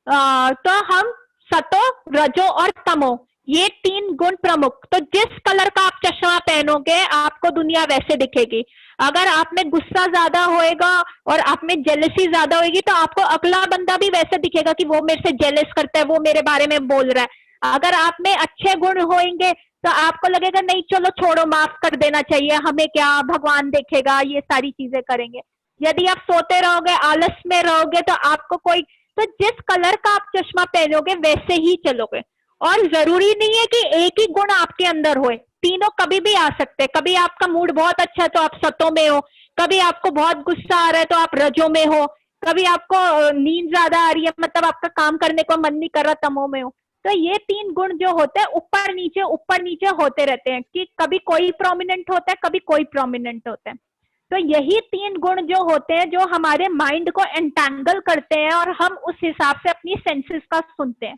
तो हम सतो, रजो और तमो, ये 3 गुण प्रमुख। तो जिस कलर का आप चश्मा पहनोगे आपको दुनिया वैसे दिखेगी। अगर आप में गुस्सा ज्यादा होएगा और आप में जेलसी ज्यादा होगी तो आपको अगला बंदा भी वैसे दिखेगा कि वो मेरे से जेलस करता है, वो मेरे बारे में बोल रहा है। अगर आप में अच्छे गुण होंगे तो आपको लगेगा नहीं चलो छोड़ो, माफ कर देना चाहिए, हमें क्या, भगवान देखेगा, ये सारी चीजें करेंगे। यदि आप सोते रहोगे, आलस में रहोगे, तो आपको कोई, तो जिस कलर का आप चश्मा पहनोगे वैसे ही चलोगे। और जरूरी नहीं है कि एक ही गुण आपके अंदर होए, तीनों कभी भी आ सकते हैं। कभी आपका मूड बहुत अच्छा है तो आप सतों में हो, कभी आपको बहुत गुस्सा आ रहा है तो आप रजों में हो, कभी आपको नींद ज्यादा आ रही है, मतलब आपका काम करने को मन नहीं कर रहा, तमो में हो। तो ये 3 गुण जो होते हैं ऊपर नीचे होते रहते हैं, कि कभी कोई प्रोमिनेंट होता है, कभी कोई प्रोमिनेंट होता है। तो यही 3 गुण जो होते हैं जो हमारे माइंड को एंटैंगल करते हैं और हम उस हिसाब से अपनी सेंसेस का सुनते हैं।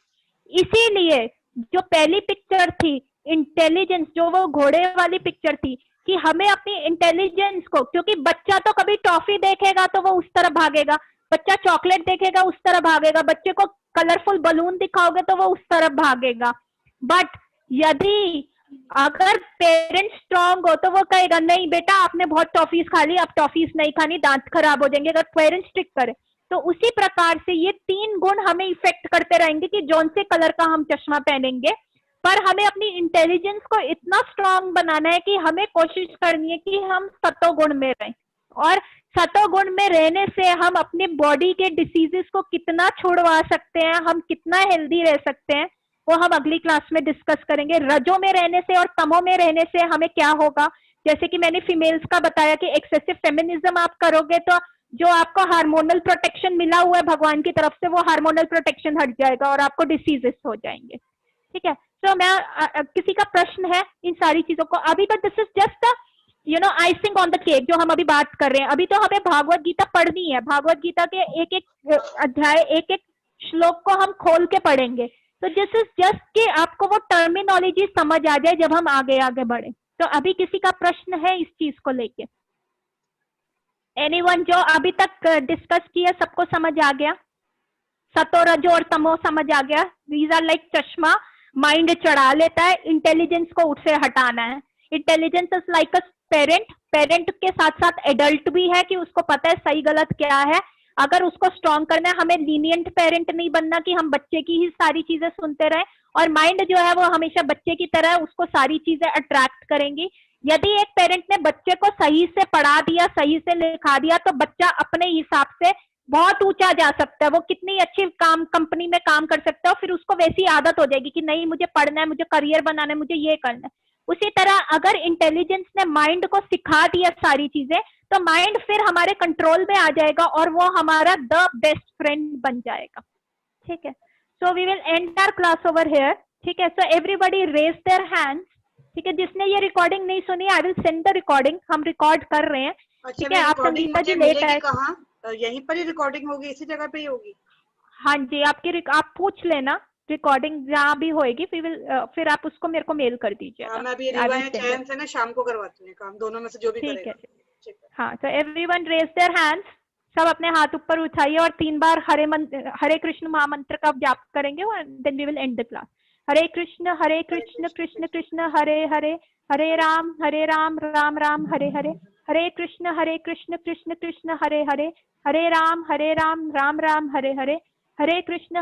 इसीलिए जो पहली पिक्चर थी इंटेलिजेंस, जो वो घोड़े वाली पिक्चर थी, कि हमें अपनी इंटेलिजेंस को, क्योंकि बच्चा तो कभी टॉफी देखेगा तो वो उस तरफ भागेगा, बच्चा चॉकलेट देखेगा उस तरफ भागेगा, बच्चे को कलरफुल बलून दिखाओगे तो वो उस तरफ भागेगा। बट यदि अगर पेरेंट्स स्ट्रांग हो तो वो कहेगा नहीं बेटा आपने बहुत टॉफीज खा ली, अब टॉफीज नहीं खानी, दांत खराब हो जाएंगे, अगर पेरेंट्स स्ट्रिक्ट करे। तो उसी प्रकार से ये 3 गुण हमें इफेक्ट करते रहेंगे कि जौन से कलर का हम चश्मा पहनेंगे। पर हमें अपनी इंटेलिजेंस को इतना स्ट्रांग बनाना है कि हमें कोशिश करनी है कि हम सतोगुण में रहें, और सतोगुण में रहने से हम अपने बॉडी के डिसीजेस को कितना छुड़वा सकते हैं, हम कितना हेल्दी रह सकते हैं, वो हम अगली क्लास में डिस्कस करेंगे। रजो में रहने से और तमो में रहने से हमें क्या होगा, जैसे कि मैंने फीमेल्स का बताया कि एक्सेसिव फेमिनिज्म आप करोगे तो जो आपको हार्मोनल प्रोटेक्शन मिला हुआ है भगवान की तरफ से, वो हार्मोनल प्रोटेक्शन हट जाएगा और आपको डिसीजेस हो जाएंगे। ठीक है, तो मैं किसी का प्रश्न है इन सारी चीजों को? अभी तो this is just icing on the cake जो हम अभी बात कर रहे हैं। अभी तो हमें भागवत गीता पढ़नी है, भागवत गीता के एक एक अध्याय, एक एक श्लोक को हम खोल के पढ़ेंगे। तो दिस इज जस्ट कि आपको वो टर्मिनोलॉजी समझ आ जाए जब हम आगे आगे बढ़े। तो अभी किसी का प्रश्न है इस चीज को लेके? एनीवन जो अभी तक डिस्कस किया सबको समझ आ गया? सतो रजो और तमो समझ आ गया? दीज आर लाइक चश्मा, माइंड चढ़ा लेता है, इंटेलिजेंस को उससे हटाना है। Intelligence is like a parent, parent के साथ साथ एडल्ट भी है कि उसको पता है सही गलत क्या है। अगर उसको स्ट्रॉन्ग करना है, हमें लीनियंट पेरेंट नहीं बनना कि हम बच्चे की ही सारी चीजें सुनते रहें, और माइंड जो है वो हमेशा बच्चे की तरह उसको सारी चीजें अट्रैक्ट करेंगी। यदि एक पेरेंट ने बच्चे को सही से पढ़ा दिया, सही से लिखा दिया, तो बच्चा अपने हिसाब से बहुत ऊंचा जा सकता है, वो कितनी अच्छी कंपनी में काम कर सकता है, और फिर उसको वैसी आदत हो जाएगी कि नहीं मुझे पढ़ना है, मुझे करियर बनाना है, मुझे ये करना है। उसी तरह अगर इंटेलिजेंस ने माइंड को सिखा दिया सारी चीजें, तो माइंड फिर हमारे कंट्रोल में आ जाएगा और वो हमारा द बेस्ट फ्रेंड बन जाएगा। ठीक है, so we will end our class over here. ठीक है, so everybody raise their hands. ठीक है, जिसने ये रिकॉर्डिंग नहीं सुनी, I will send the recording, हम रिकॉर्ड कर रहे हैं। ठीक है, आप संगीता जी लेट आए, कहाँ यहीं पर ही रिकॉर्डिंग होगी, इसी जगह पे ही होगी? हाँ जी, आप पूछ लेना, रिकॉर्डिंग जहाँ भी होएगी फिर आप उसको मेरे को मेल कर दीजिएगा। मैं अभी रिवा या चयन से ना शाम को करवाती हूँ काम, दोनों में से जो भी करेगा। ठीक है, हाँ, तो एवरीवन रेज देयर हैंड्स, सब अपने हाथ ऊपर उठाइए और 3 बार हरे कृष्ण महामंत्र का जाप करेंगे, और then we will end the class. Hare Krishna Krishna Krishna Hare Hare, Hare Ram Ram Ram Hare Hare, Hare Krishna Krishna Krishna Hare Hare, Hare Ram Ram Ram Hare Hare, Hare Krishna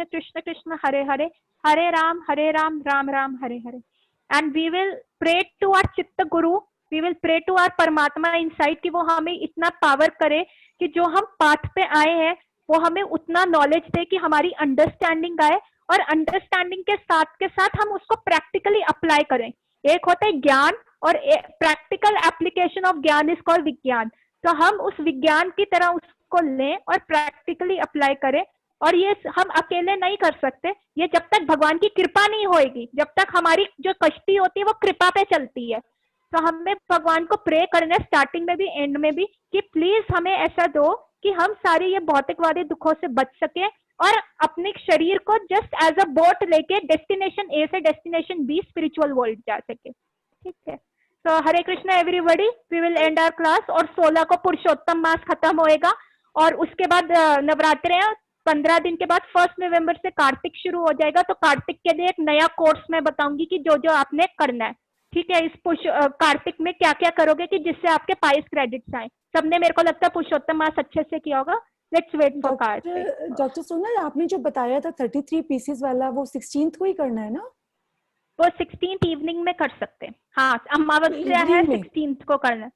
Krishna Krishna Hare Hare, Hare Ram Ram Ram Hare Hare. And we will pray to our चित्त गुरु, we will pray to our परमात्मा इनसाइड कि वो हमें इतना पावर करे कि जो हम पाथ पे आए हैं वो हमें उतना नॉलेज दे कि हमारी अंडरस्टैंडिंग आए, और अंडरस्टैंडिंग के साथ हम उसको प्रैक्टिकली अप्लाई करें। एक होता है ज्ञान, और प्रैक्टिकल एप्लीकेशन ऑफ ज्ञान इज कॉल्ड विज्ञान। तो हम उस विज्ञान की तरह उसको लें और प्रैक्टिकली अप्लाई करें, और ये हम अकेले नहीं कर सकते, ये जब तक भगवान की कृपा नहीं होएगी, जब तक हमारी जो कश्ती होती है वो कृपा पे चलती है। तो हमें भगवान को प्रे करना है स्टार्टिंग में भी एंड में भी कि प्लीज हमें ऐसा दो कि हम सारी ये भौतिकवादी दुखों से बच सके और अपने शरीर को जस्ट एज अ बोट लेके डेस्टिनेशन ए से डेस्टिनेशन बी स्पिरिचुअल वर्ल्ड जा सके। ठीक है, तो Hare Krishna everybody, we will end our class. और 16 को पुरुषोत्तम मास खत्म होएगा, और उसके बाद नवरात्रे हैं, 15 दिन के बाद 1 नवंबर से कार्तिक शुरू हो जाएगा। तो कार्तिक के लिए एक नया कोर्स मैं बताऊंगी कि जो जो आपने करना है। ठीक है, इस कार्तिक में क्या क्या करोगे कि जिससे आपके 22 क्रेडिट्स आए। सबने मेरे को लगता है पुरुषोत्तम मास अच्छे से किया होगा। Let's wait for Kartik. Doctor Sonal, आपने जो बताया था 33 पीसेस वाला, वो 16th को ही करना है ना? वो 16th इवनिंग में कर सकते हैं। हाँ, अमावस्या है 16th को करना।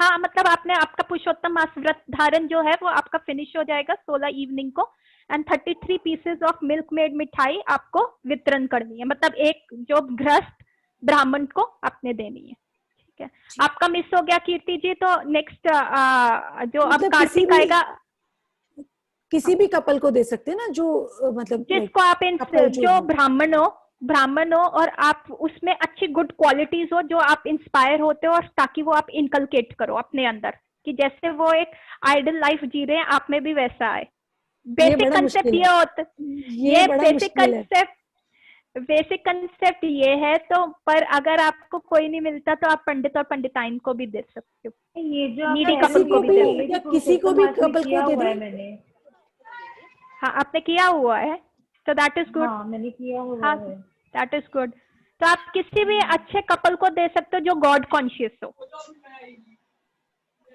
हाँ, मतलब आपने आपका पुरुषोत्तम मास व्रत धारण जो है वो आपका फिनिश हो जाएगा 16 इवनिंग को, and 33 pieces of milk made मिठाई आपको वितरण करनी है, मतलब एक जो गृहस्थ ब्राह्मण को आपने देनी है। ठीक है, आपका मिस हो गया कीर्ति जी, तो नेक्स्ट जो अब कार्तिक आएगा, किसी भी कपल को दे सकते हैं ना, जो मतलब जिसको आप जो ब्राह्मण हो और आप उसमें अच्छी गुड क्वालिटीज हो जो आप इंस्पायर होते हो, और ताकि वो आप इनकलकेट करो अपने अंदर कि जैसे वो एक आइडल लाइफ जी रहे हैं आप में भी वैसा आए। बेसिक कंसेप्ट ये होता ये बेसिक कंसेप्ट ये है। तो पर अगर आपको कोई नहीं मिलता तो आप पंडित और पंडिताइन को भी दे सकते हो, ये जो नीडी कपल को भी दे सकते हो। किसी को भी कपल को दे दे। मैंने, हाँ, आपने किया हुआ है, तो दैट इज गुड। हाँ, मैंने किया हुआ हाँ, है। That is good. तो आप किसी भी अच्छे कपल को दे सकते हो जो गॉड कॉन्शियस हो,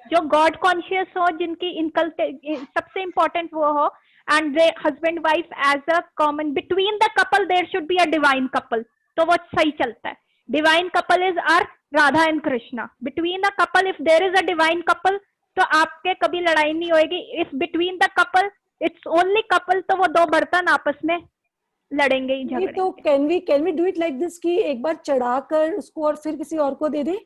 जो गॉड कॉन्शियस हो, जिनकी इनकल सबसे इंपॉर्टेंट वो हो, and they husband wife as a common between the couple there should be a divine couple, तो वो सही चलता है। Divine couple is our Radha and Krishna. Between the couple if there is a divine couple तो आपके कभी लड़ाई नहीं होगी। If between the couple it's only couple, तो वो दो बर्तन आपस में लड़ेंगे ही, झगड़ेंगे। तो can we do it like this कि एक बार चढ़ाकर उसको और फिर किसी और को दे दे,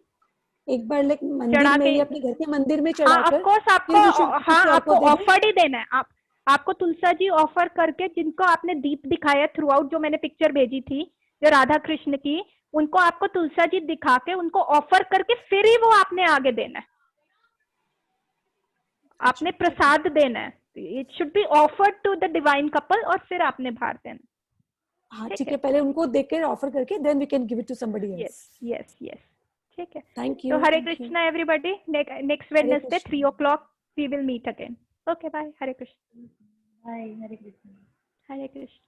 एक बार लाइक मंदिर में या अपने घर के मंदिर में चढ़ाकर। ऑफ कोर्स आपको ऑफर ही देना है। आपको तुलसा जी ऑफर करके, जिनको आपने दीप दिखाया थ्रू आउट, जो मैंने पिक्चर भेजी थी जो राधा कृष्ण की, उनको आपको तुलसा जी दिखा के उनको ऑफर करके फिर ही वो आपने आगे देना है, आपने प्रसाद देना है। It should be offered to the divine couple और फिर आपने बाहर देना। हाँ, ठीक है, पहले उनको देकर ऑफर करके then we can give it to somebody else. Yes, ठीक है। Thank you. तो Hare Krishna everybody. Next Wednesday 3 o'clock we will meet again. Okay, bye. Hare Krishna. Bye. Hare Krishna. Hare Krishna.